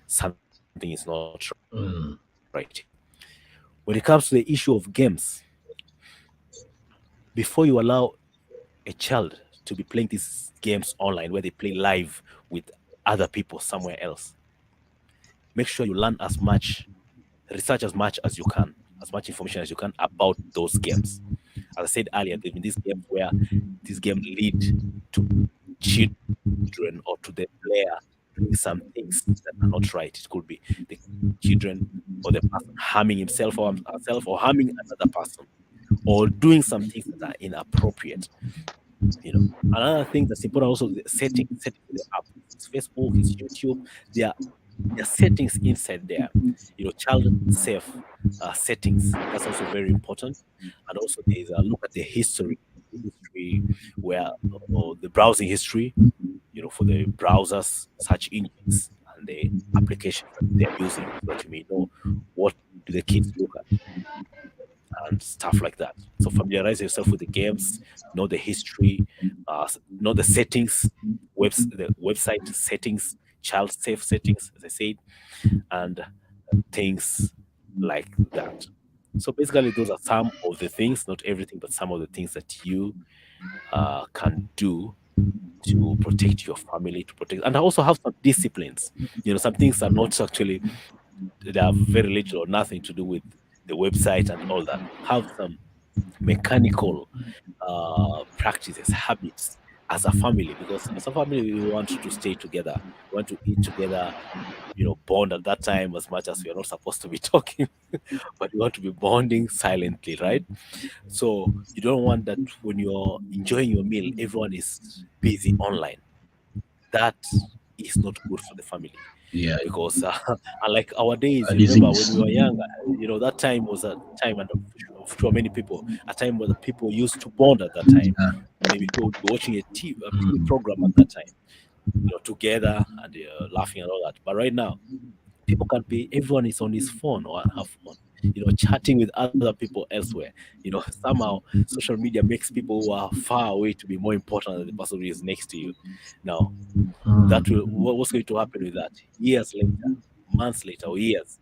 D: something is not right. When it comes to the issue of games, before you allow a child to be playing these games online, where they play live with other people somewhere else, make sure you learn research as much as you can, as much information as you can about those games. As I said earlier, there's been this game where this game lead to children or to the player doing some things that are not right. It could be the children or the person harming himself or herself, or harming another person, or doing some things that are inappropriate. Another thing that's important also, the settings of the app. It's Facebook, it's YouTube. There are settings inside there. Child safe settings. That's also very important. And also there's a look at the history where the browsing history, for the browsers, search engines, and the applications that they're using, so that you may know what do the kids look at and stuff like that. So familiarize yourself with the games, know the history, not the settings, the website settings, child safe settings, as I said, and things like that. So basically, those are some of the things, not everything, but some of the things that you can do to protect your family, to protect, and also have some disciplines. Some things are not actually, they have very little or nothing to do with the website and all that. Have some mechanical practices, habits as a family, because as a family we want to stay together, we want to eat together, bond at that time as much as we are not supposed to be talking, but we want to be bonding silently, right? So you don't want that when you're enjoying your meal, everyone is busy online. That is not good for the family.
A: Yeah.
D: Because unlike our days,
A: A
D: remember when
A: disease.
D: we were younger, that time was a time, and for many people, a time where the people used to bond at that time.
A: Yeah.
D: Maybe people would be watching a TV program at that time, together and laughing and all that. But right now, people can be, everyone is on his phone or her phone, chatting with other people elsewhere. Somehow social media makes people who are far away to be more important than the person who is next to you. Now, that will, what's going to happen with that? Years later, months later, or years,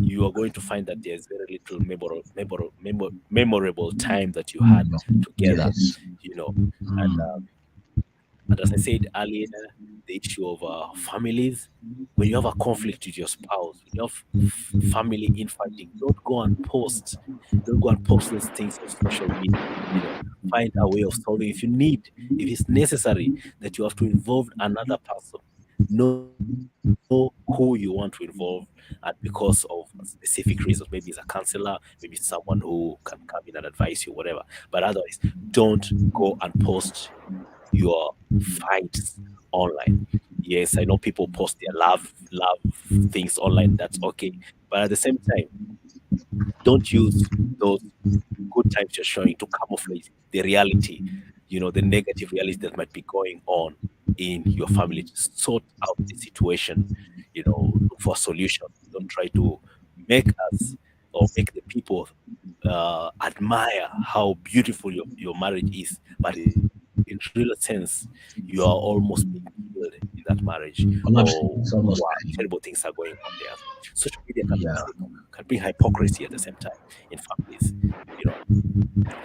D: you are going to find that there's very little memorable time that you had together.
A: Yes.
D: And as I said earlier, the issue of families, when you have a conflict with your spouse, when you have family infighting, don't go and post those things on social media. Find a way of solving. If it's necessary that you have to involve another person, know who you want to involve, and because of specific reasons. Maybe it's a counselor, maybe it's someone who can come in and advise you, whatever. But otherwise, don't go and post your fights online. Yes, I know people post their love things online. That's okay, but at the same time, don't use those good times you're showing to camouflage the reality, the negative reality that might be going on in your family. Just sort out the situation, look for a solution. Don't try to make us or make the people admire how beautiful your marriage is, but in real sense, you are almost being killed in that marriage. Or terrible things are going on there. Social media can bring hypocrisy at the same time in families,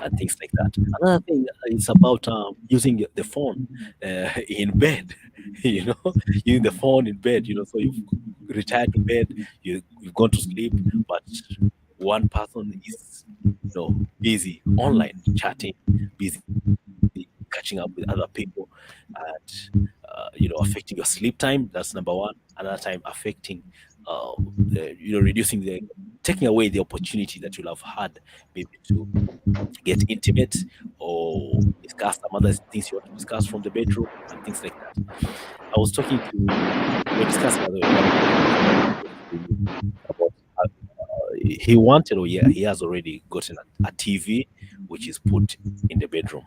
D: and things like that. Another thing is about using the phone in bed, using the phone in bed, so you've retired to bed, you've gone to sleep, but one person is, busy online, chatting, busy catching up with other people, and affecting your sleep time. That's number one. Another time affecting taking away the opportunity that you'll have had, maybe to get intimate or discuss some other things you want to discuss from the bedroom and things like that. I was talking to, we were discussing about he wanted, or he has already gotten a TV which is put in the bedroom.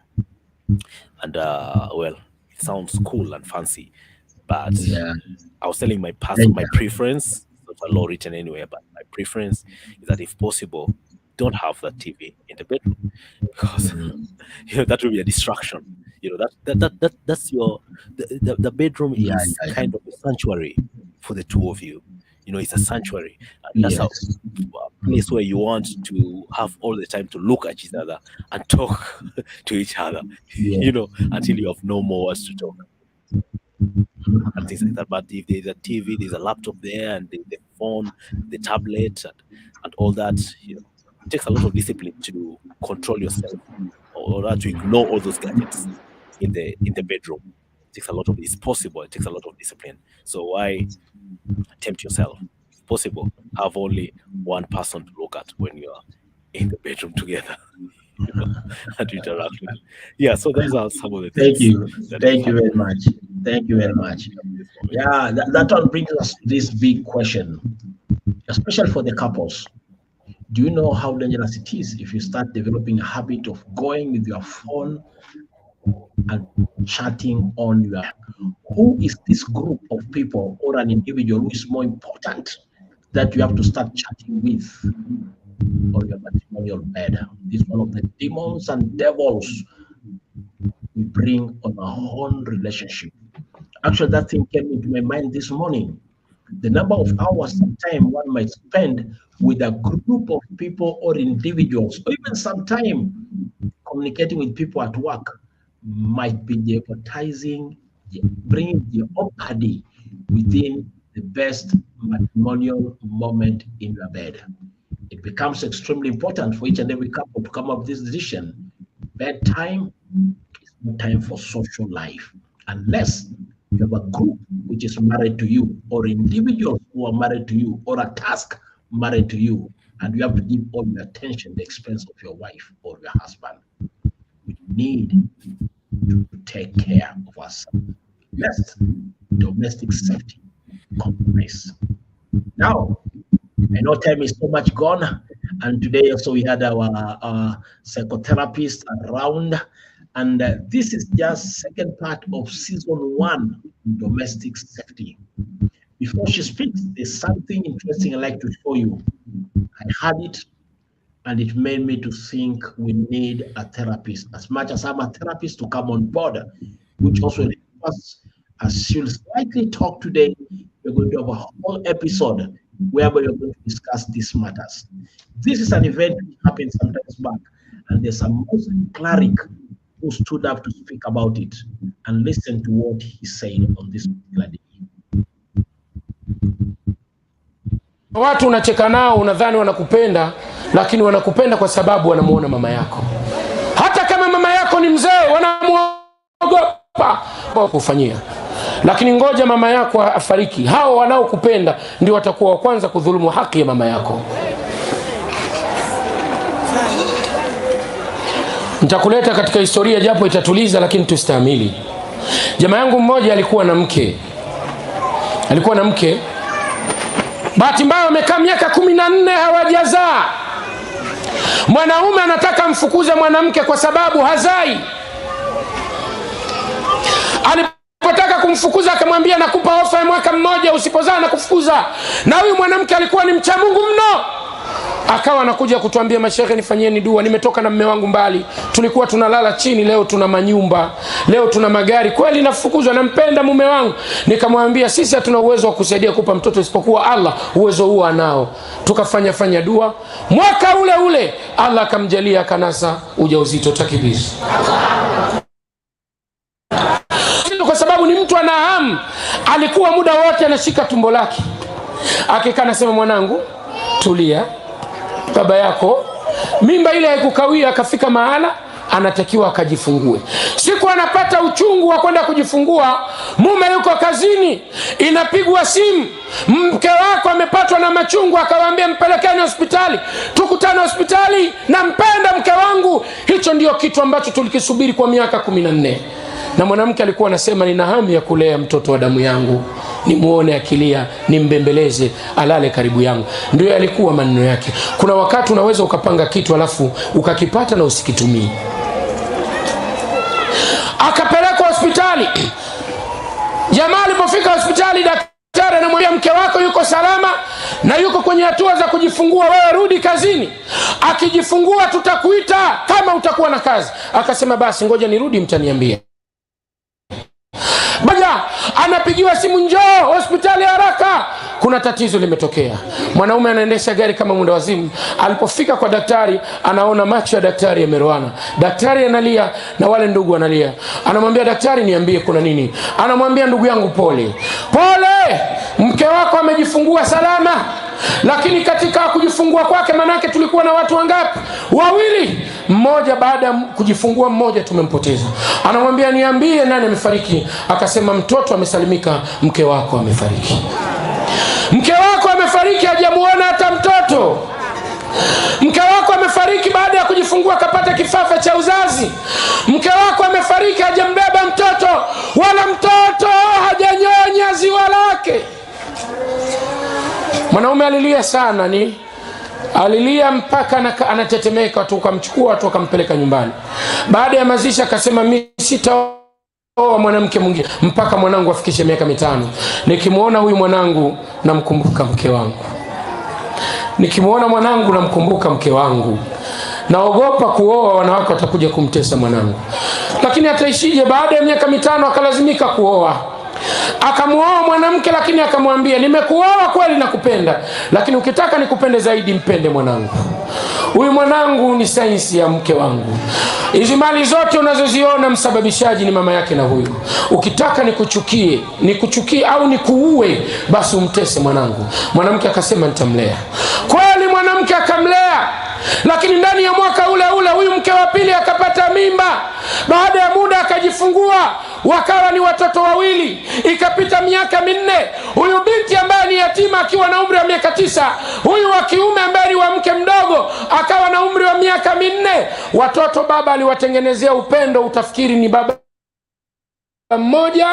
D: And well, it sounds cool and fancy, but I was telling my preference, not a law written anywhere, but my preference is that if possible, don't have that TV in the bedroom, because that will be a distraction. That's the bedroom is kind of a sanctuary for the two of you. It's a sanctuary, and that's a place where you want to have all the time to look at each other and talk to each other, until you have no more words to talk and things like that. But if there's a TV, there's a laptop there, and the phone, the tablet, and all that, it takes a lot of discipline to control yourself, or to ignore all those gadgets in the bedroom. It takes a lot of, it's possible, it takes a lot of discipline. So why tempt yourself? If possible, have only one person to look at when you're in the bedroom together. And interact with. Yeah, so those are some of the things.
A: Thank you very much. Thank you very much. Yeah, that one brings us to this big question, especially for the couples. Do you know how dangerous it is if you start developing a habit of going with your phone and chatting on your, who is this group of people or an individual who is more important that you have to start chatting with on your matrimonial bed? This is one of the demons and devils we bring on our own relationship. Actually, that thing came into my mind this morning. The number of hours of time one might spend with a group of people or individuals, or even some time communicating with people at work, might be jeopardizing, bringing jeopardy within the best matrimonial moment in your bed. It becomes extremely important for each and every couple to come up with this decision. Bedtime is no time for social life, unless you have a group which is married to you, or individuals who are married to you, or a task married to you, and you have to give all your attention at the expense of your wife or your husband. We need to take care of ourselves, lest domestic safety compromise. Now, I know time is so much gone, and today also we had our psychotherapist around, and this is just second part of season 1, domestic safety. Before she speaks, there's something interesting I'd like to show you. I had it, and it made me to think we need a therapist, as much as I'm a therapist, to come on board, which also helps us. As she'll slightly talk today, we're going to have a whole episode whereby we're going to discuss these matters. This is an event which happened some times back, and there's a Muslim cleric who stood up to speak about it, and listen to what he said on this particular day.
I: Watu unacheka nao, unadhani wanakupenda, lakini wanakupenda kwa sababu wanamuona mama yako. Hata kama mama yako ni mzee, wanamuogopa kufanyia. Lakini ngoja mama yako afariki, hao wanaokupenda ndio watakuwa wa kwanza kudhulumu haki ya mama yako. Nitakuleta katika historia japo itatuliza, lakini tustahimili. Jamaa yangu mmoja alikuwa na mke. Bahati mbaya wamekaa miaka 14 hawajazaa. Mwanaume anataka mfukuze mwanamke kwa sababu hazai. Alipotaka kumfukuza akamwambia nakupa ofa ya mwaka mmoja, usipozaa na kufukuza. Na huyu mwanamke alikuwa ni mcha Mungu mno. Akawa anakuja kutuambia, mashehe nifanyieni dua, nimetoka na mume wangu mbali, tulikuwa tunalala chini, leo tuna manyumba, leo tuna magari, kweli nafukuzwa, nampenda mume wangu. Nikamwambia sisi hatuna uwezo wa kusaidia kupa mtoto isipokuwa Allah, uwezo huo anao. Tukafanya dua, mwaka ule ule Allah akamjalia akanasa ujauzito. Takbir. Kwa sababu ni mtu ana hamu, alikuwa muda wote anashika tumbo lake. Akikaa nasema, mwanangu tulia, baba yako mimba ile haikukawia, akafika mahala anatakiwa akajifungue. Siku anapata uchungu wa kwenda kujifungua, mume yuko kazini, inapigwa simu, mke wako amepatwa na machungu, akawaambia mpelekeni hospitali, tukutane hospitali, nampenda mke wangu. Hicho ndio kitu ambacho tulikisubiri kwa miaka 14. Na mwanamke alikuwa anasema, nina hamu ya kulea mtoto wa damu yangu, nimuone akilia, nimbembeleze, alale karibu yangu. Ndio yalikuwa maneno yake. Kuna wakati unaweza ukapanga kitu alafu ukakipata na usikitumii. Akapelekwa hospitali. Jamaa alipofika hospitali, daktari anamwambia mke wako yuko salama na yuko kwenye hatua za kujifungua, wewe rudi kazini, akijifungua tutakuita kama utakuwa na kazi. Akasema basi ngoja nirudi mtaniambia. Baada anapigiwa simu, njoo hospitali haraka, kuna tatizo limetokea. Mwanaume anaendesha gari kama mwenda wazimu. Alipofika kwa daktari, anaona macho ya daktari yameroana. Daktari analia na wale ndugu analia. Anamwambia daktari, niambie kuna nini? Anamwambia, ndugu yangu pole, mke wako amejifungua salama. Lakini katika kujifungua kwake, manake tulikuwa na watu wangapi? 2. Mmoja baada ya kujifungua, mmoja tumempoteza. Anamwambia, niambie nani amefariki? Akasema, mtoto amesalimika, mke wako amefariki. Mke wako amefariki, hajamuona hata mtoto. Mke wako amefariki baada ya kujifungua, kapata kifafa cha uzazi. Mke wako amefariki, hajambeba mtoto, wala mtoto hajanyonya ziwa lake. Mwanaume alilia sana, alilia mpaka anatetemeka. Watu wakamchukua, watu wakampeleka nyumbani. Baada ya mazishi akasema, mimi sitaoa mwanamke mwingine mpaka mwanangu afikishe miaka 5. Nikimuona huyu mwanangu namkumbuka mke wangu. Nikimuona mwanangu namkumbuka mke wangu. naogopa kuoa, wanawake watakuja kumtesa mwanangu. Lakini ataishije? Baada ya miaka 5 akalazimika kuoa. Akamuoa mwanamke, lakini akamwambia, nimekuoa kweli nakupenda, lakini ukitaka nikupende zaidi mpende mwanangu. Huyu mwanangu ni sainsi ya mke wangu. Hizi mali zote unazoziona msababishaji ni mama yake na huyu. Ukitaka nikuchukie au nikuue, basi umtese mwanangu. Mwanamke akasema nitamlea. Kweli mwanamke akamlea. Lakini ndani ya mwaka ule ule huyu mke wa pili akapata mimba. Baada ya muda akajifungua, wakawa ni watoto wawili. Ikapita miaka 4, huyu binti ambaye ni yatima akiwa na umri wa miaka 9, huyu wa kiume ambaye ni wa mke mdogo akawa na umri wa miaka 4. Watoto baba aliwatengenezea upendo, utafikiri ni baba mmoja,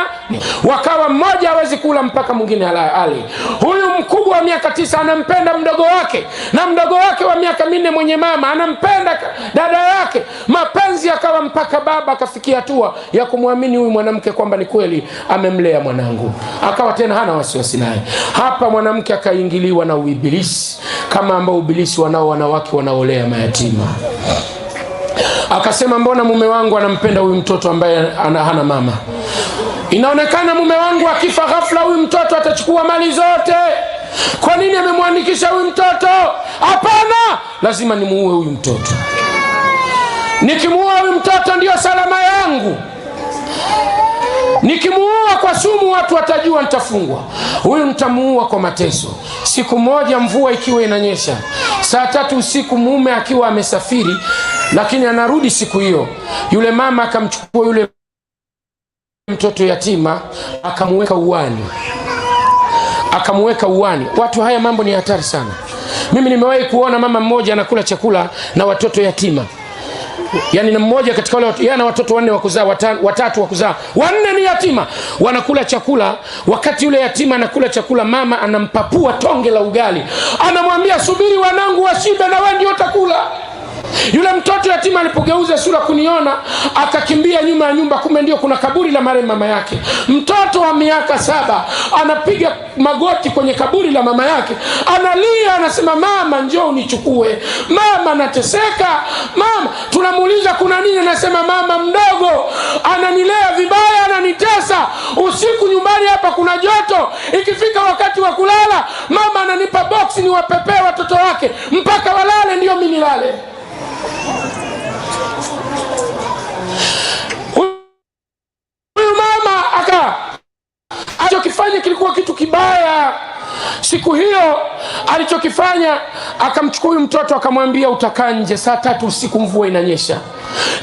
I: wakawa mmoja hawezi kula mpaka mwingine ale. Huyu mkubwa wa miaka 9 anampenda mdogo wake, na mdogo wake wa miaka 4 mwenye mama anampenda dada yake. Mapenzi akawa mpaka baba akafikia hatua ya kumwamini huyu mwanamke kwamba ni kweli amemlea mwanangu. Akawa tena hana wasiwasi naye. Hapa mwanamke akaingiliwa na uibilisi, kama ambao uibilisi wanao wanawake wanaolea mayatima. Akasema, mbona mume wangu anampenda huyu mtoto ambaye hana mama? Inaonekana mume wangu akifa ghafla huyu mtoto atachukua mali zote. Kwa nini amemwandikisha huyu mtoto? Hapana, lazima nimuue huyu mtoto. Nikimuua huyu mtoto ndio salama yangu. Nikimuua kwa sumu watu watajua nitafungwa. Huyu nitamuua kwa mateso. Siku moja mvua ikiwa inanyesha, saa 3 usiku, mume akiwa amesafiri, lakini anarudi siku hiyo, yule mama akamchukua yule mtoto yatima akamweka uani. Watu, haya mambo ni hatari sana. Mimi nimewahi kuona mama mmoja anakula chakula na watoto yatima. Yaani na mmoja katika wale yana watoto 4 wa kuzaa, 3 wa kuzaa, 4 ni yatima. Wanakula chakula, wakati yule yatima anakula chakula, mama anampapua tonge la ugali. Anamwambia, subiri wanangu washibe na wewe ndio utakula. Yule mtoto yatima alipogeuza sura kuniona, akakimbia nyuma ya nyumba, kumbe ndio kuna kaburi la marehemu mama yake. Mtoto wa miaka 7 anapiga magoti kwenye kaburi la mama yake, analia, anasema, mama njoo unichukue, mama nateseka, mama. Tunamuuliza kuna nini? Anasema, mama mdogo ananilea vibaya, ananitesa. Usiku nyumbani hapa kuna joto, ikifika wakati wa kulala mama ananipa boksi niwapepee watoto wake mpaka walale, ndio mimi nilale. Huyu mama alichokifanya kilikuwa kitu kibaya. Siku hiyo alichokifanya, akamchukua huyu mtoto akamwambia, utakaa nje saa 3 usiku, mvua inanyesha.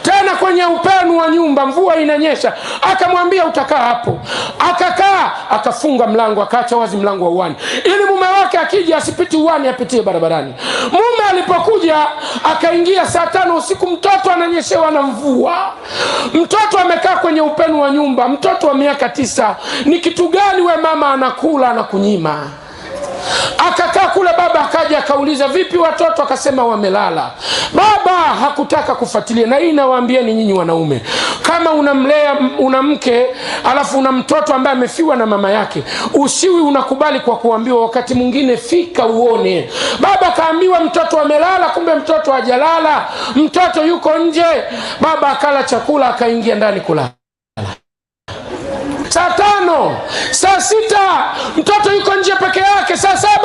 I: Tena kwenye upenu wa nyumba mvua inanyesha. Akamwambia, utakaa hapo. Akakaa, akafunga mlango, akaacha wazi mlango wa uani, ili mume wake akija asipiti uani, apitie barabarani. Mume alipokuja akaingia saa 5 usiku, mtoto ananyeshewa na mvua. Mtoto amekaa kwenye upenu wa nyumba, mtoto wa miaka 9. Ni kitu gani we mama anakula na kunyima? Akakaa kule, baba akaja akauliza, vipi watoto? Akasema wamelala. Baba hakutaka kufuatilia. Na hii nawaambia ni nyinyi wanaume, kama una mke alafu una mtoto ambaye amefiwa na mama yake, usiwi unakubali kwa kuambiwa. Wakati mwingine fika uone. Baba kaambiwa mtoto amelala, kumbe mtoto hajalala, mtoto yuko nje. Baba akala chakula, akaingia ndani kulala. Saa 5, saa 6 mtoto yuko nje peke yake. Saa 7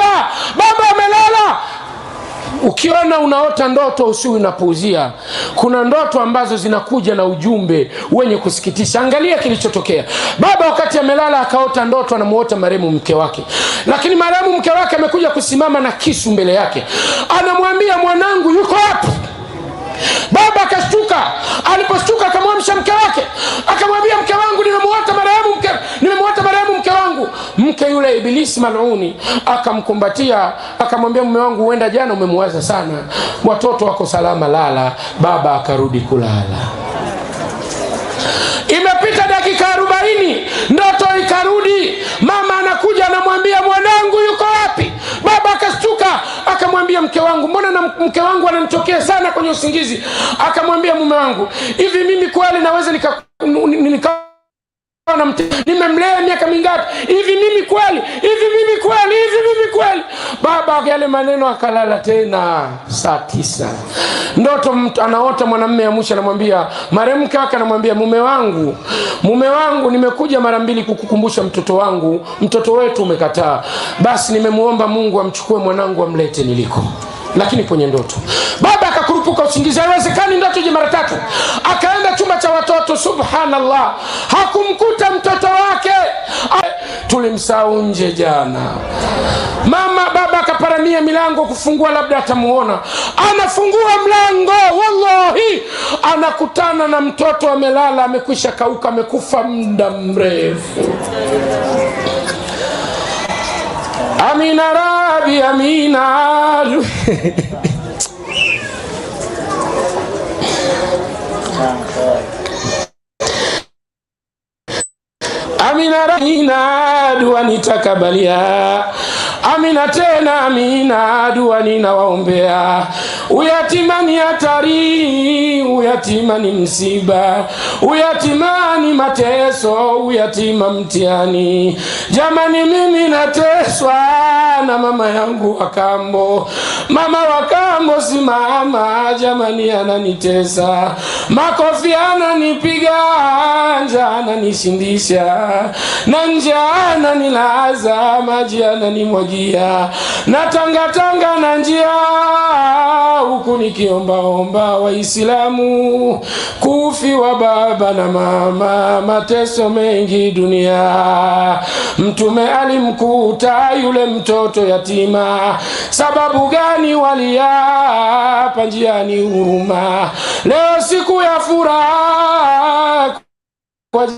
I: baba amelala. Ukiona unaota ndoto usiwe unapuuzia. Kuna ndoto ambazo zinakuja na ujumbe wenye kusikitisha. Angalia kilichotokea. Baba wakati amelala akaota ndoto anamuota marehemu mke wake. Lakini marehemu mke wake amekuja kusimama na kisu mbele yake. Anamwambia, mwanangu yuko wapi? Baba akashtuka. Aliposhtuka akamwamsha mke wake, akamwambia, mke wangu nimemuota marehemu mke wangu. Mke yule ibilisi maluni akamkumbatia, akamwambia, mume wangu huenda jana umemwaza sana, watoto wako salama, lala. Baba akarudi kulala. Imepita dakika 40, ndoto ikarudi. Mama anakuja anamwambia, mwanangu yuko wapi? Baba akashtuka, akamwambia, mke wangu, mbona na mke wangu ananitokea sana kwenye usingizi? Akamwambia, mume wangu, hivi mimi kweli naweza nimemlea miaka mingapi, hivi mimi kweli, hivi mimi kweli, hivi mimi kweli. Baba yale maneno akalala tena. Saa 9 ndoto anaota mwanamume amusha, anamwambia marehemu kaka, anamwambia mume wangu nimekuja mara 2 kukukumbusha mtoto wetu umekataa, basi nimemuomba Mungu amchukue mwanangu amlete niliko, lakini kwenye ndoto. Baba akakurupuka usingizi, haiwezekani ndoto ije mara 3. Akaenda chumba cha watoto, subhanallah, hakumkuta mtoto wake. Tulimsahau nje jana. Baba akaparamia milango kufungua, labda atamuona. Anafungua mlango, wallahi anakutana na mtoto amelala, amekwisha kauka, amekufa muda mrefu. Amina Rabi, amina. Amina dua nitakabalia, amina tena amina dua ninawaombea. Uyatima ni hatari, uyatima ni msiba, uyatima ni mateso, uyatima mtihani. Jamani mimi nateswa na mama yangu wa kambo. Mama wa kambo si mama, jamani ananitesa. Makofi ananipiga, njaa ananishindisha, na njaa ananilaza, maji ananimwagia, na tanga na njia huku nikiomba Waislamu kufiwa baba na mama, mateso mengi dunia. Mtume alimkuta yule mtoto yatima, sababu gani waliapa njiani huruma. Leo siku ya furaha kwa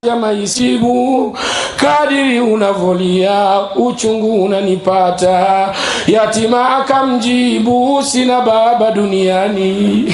I: jamaa isibu, kadiri unavolia uchungu unanipata. Yatima akamjibu sina baba duniani.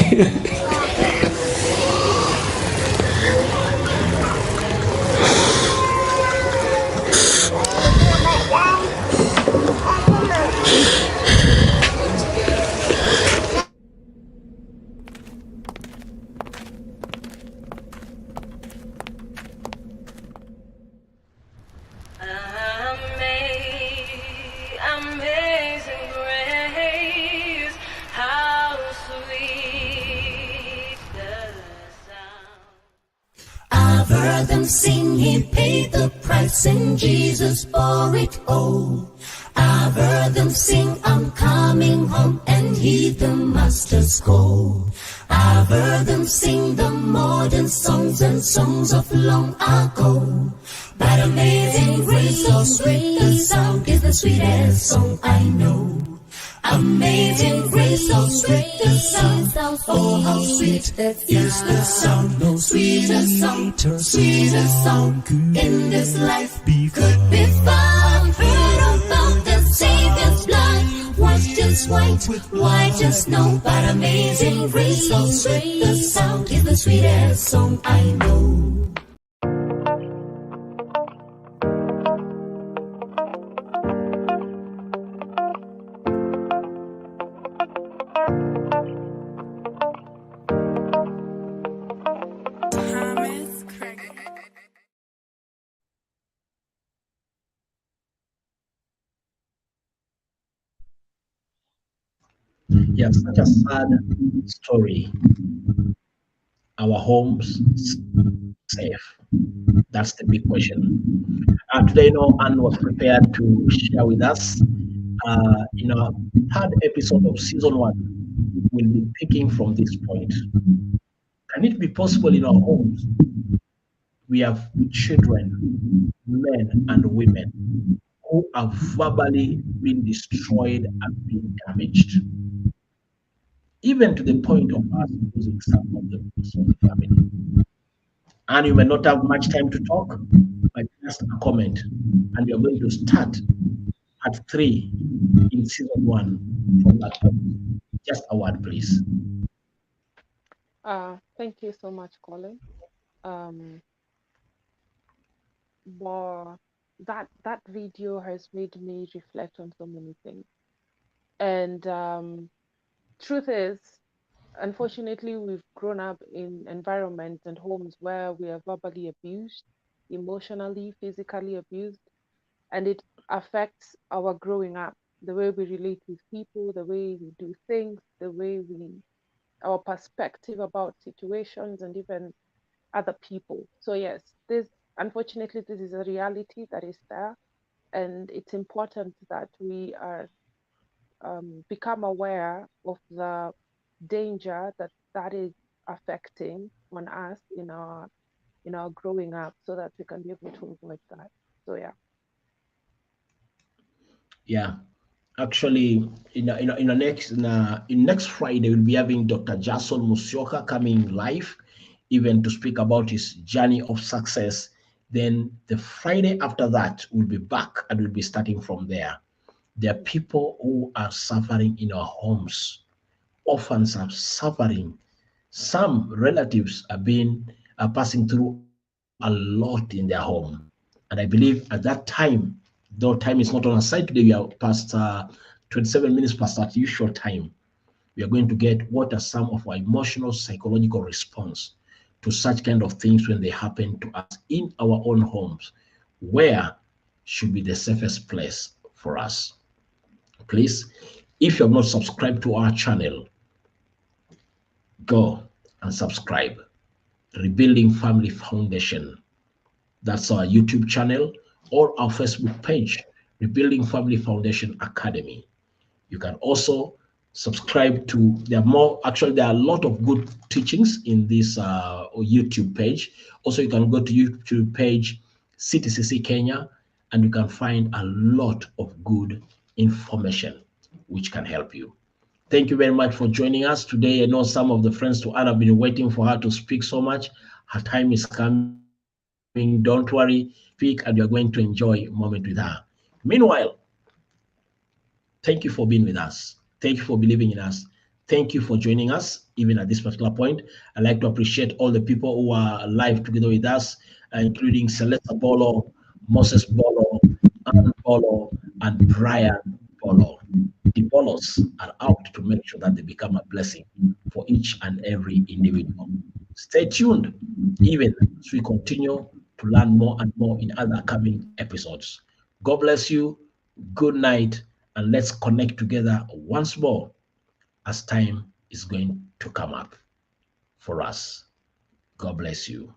J: Heard them sing, he paid the price and Jesus bore it all. I've heard them sing, I'm coming home, and heed the master's call. I've heard them sing the modern songs and songs of long ago. But amazing grace, so sweet the sound, is the sweetest song I know. Amazing grace, so sweet the sound, oh how sweet is the sound. No sweeter song in this life could be found. Heard about the Savior's blood, washed as white as snow. But amazing grace, so sweet the sound, is the sweetest song I know.
A: Yeah, such a sad story. Our homes safe? That's the big question. Today, Anne was prepared to share with us. In our 3rd episode of season 1, we'll be picking from this point. Can it be possible in our homes we have children, men and women, who have verbally been destroyed and been damaged, even to the point of us losing some of the family? And you may not have much time to talk, but just a comment, and we are going to start at 3 in season 1 from that point. Just a word, please.
F: Thank you so much, Colin. But that video has made me reflect on so many things. And truth is,
K: unfortunately, we've grown up in environments and homes where we are verbally abused, emotionally, physically abused, and it affects our growing up, the way we relate with people, the way we do things, our perspective about situations and even other people. So yes, unfortunately, this is a reality that is there, and it's important that we are become aware of the danger that is affecting on us in our growing up, so that we can be able to avoid that. So yeah.
A: Yeah. Actually, in next Friday, we'll be having Dr. Jason Musyoka coming live, even to speak about his journey of success. Then the Friday after that, we'll be back and we'll be starting from there. There are people who are suffering in our homes. Orphans are suffering. Some relatives are passing through a lot in their home. And I believe at that time, though time is not on our side today, we are past 27 minutes past our usual time. We are going to get what are some of our emotional, psychological response to such kind of things when they happen to us in our own homes. Where should be the safest place for us? Please, if you have not subscribed to our channel, go and subscribe. Rebuilding Family Foundation. That's our YouTube channel or our Facebook page, Rebuilding Family Foundation Academy. You can also subscribe to, there are a lot of good teachings in this YouTube page. Also, you can go to YouTube page, CTCC Kenya, and you can find a lot of good information which can help you. Thank you very much for joining us today. I know some of the friends to Anna have been waiting for her to speak so much. Her time is coming. Don't worry, speak, and you're going to enjoy a moment with her. Meanwhile, thank you for being with us. Thank you for believing in us. Thank you for joining us, even at this particular point. I'd like to appreciate all the people who are live together with us, including Celeste Bolo, Moses Bolo, Ann Bolo, and Brian Bolo. The Bolos are out to make sure that they become a blessing for each and every individual. Stay tuned, even as we continue to learn more and more in other coming episodes. God bless you. Good night, and let's connect together once more as time is going to come up for us. God bless you.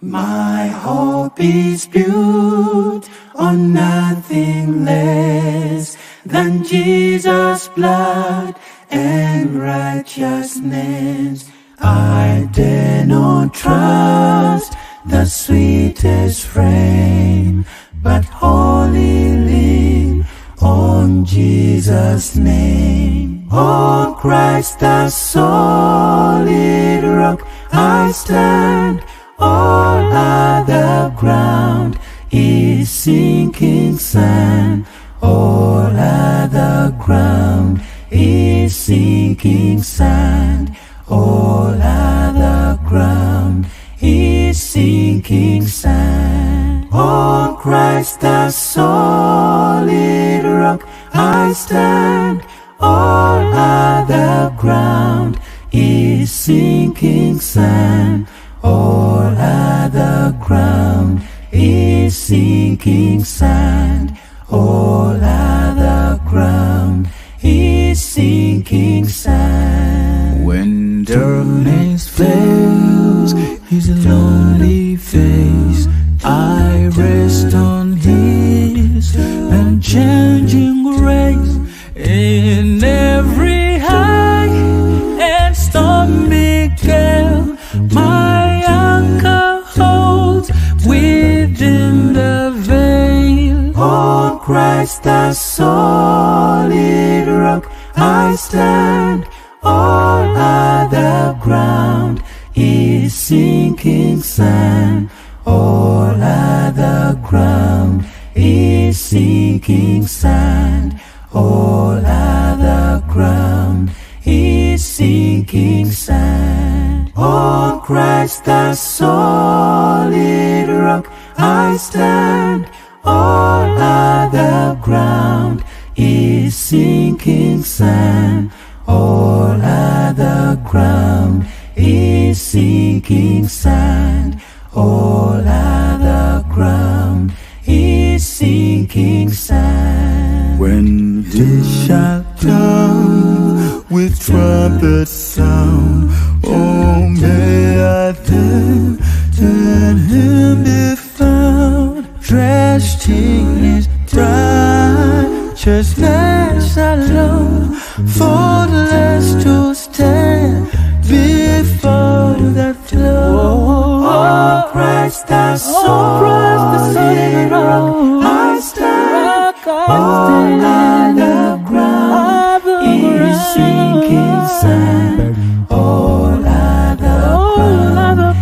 J: My hope is built on nothing less than Jesus' blood and righteousness. I dare not trust the sweetest frame, but wholly lean on Jesus' name. On Christ the solid rock I stand. All other ground is sinking sand. All other ground is sinking sand. All other ground is sinking sand. On Christ the solid rock I stand. All other ground is sinking sand. All other ground is sinking sand. All other ground is sinking sand. When darkness falls his lonely face, I rest on his unchanging grace. In every high and stormy gale, my anchor holds within the veil. On Christ the solid rock I stand. All other ground is sinking sand. All other ground is sinking sand. All other ground is sinking sand. On Christ the solid rock I stand. All other ground is sinking sand. All other
L: and he shall come with trumpet sound. Oh, may I then in him be found, dressed in his righteousness alone, faultless to stand before the throne. Oh, Christ the solid rock, I stand. All other ground is sinking sand. All other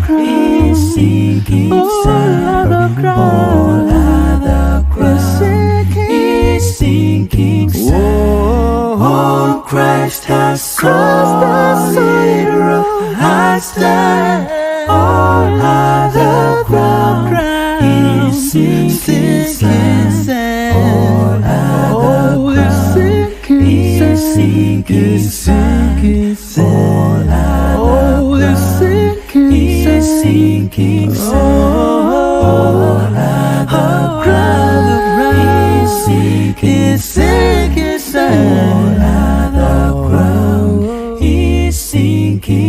L: ground is sinking sand. All other ground is sinking sand. Oh, Christ has solid rock, I stand. All other ground is sinking sand. All other ground is sinking sand. All other ground is sinking sand. All other ground is sinking sand. All other ground is sinking.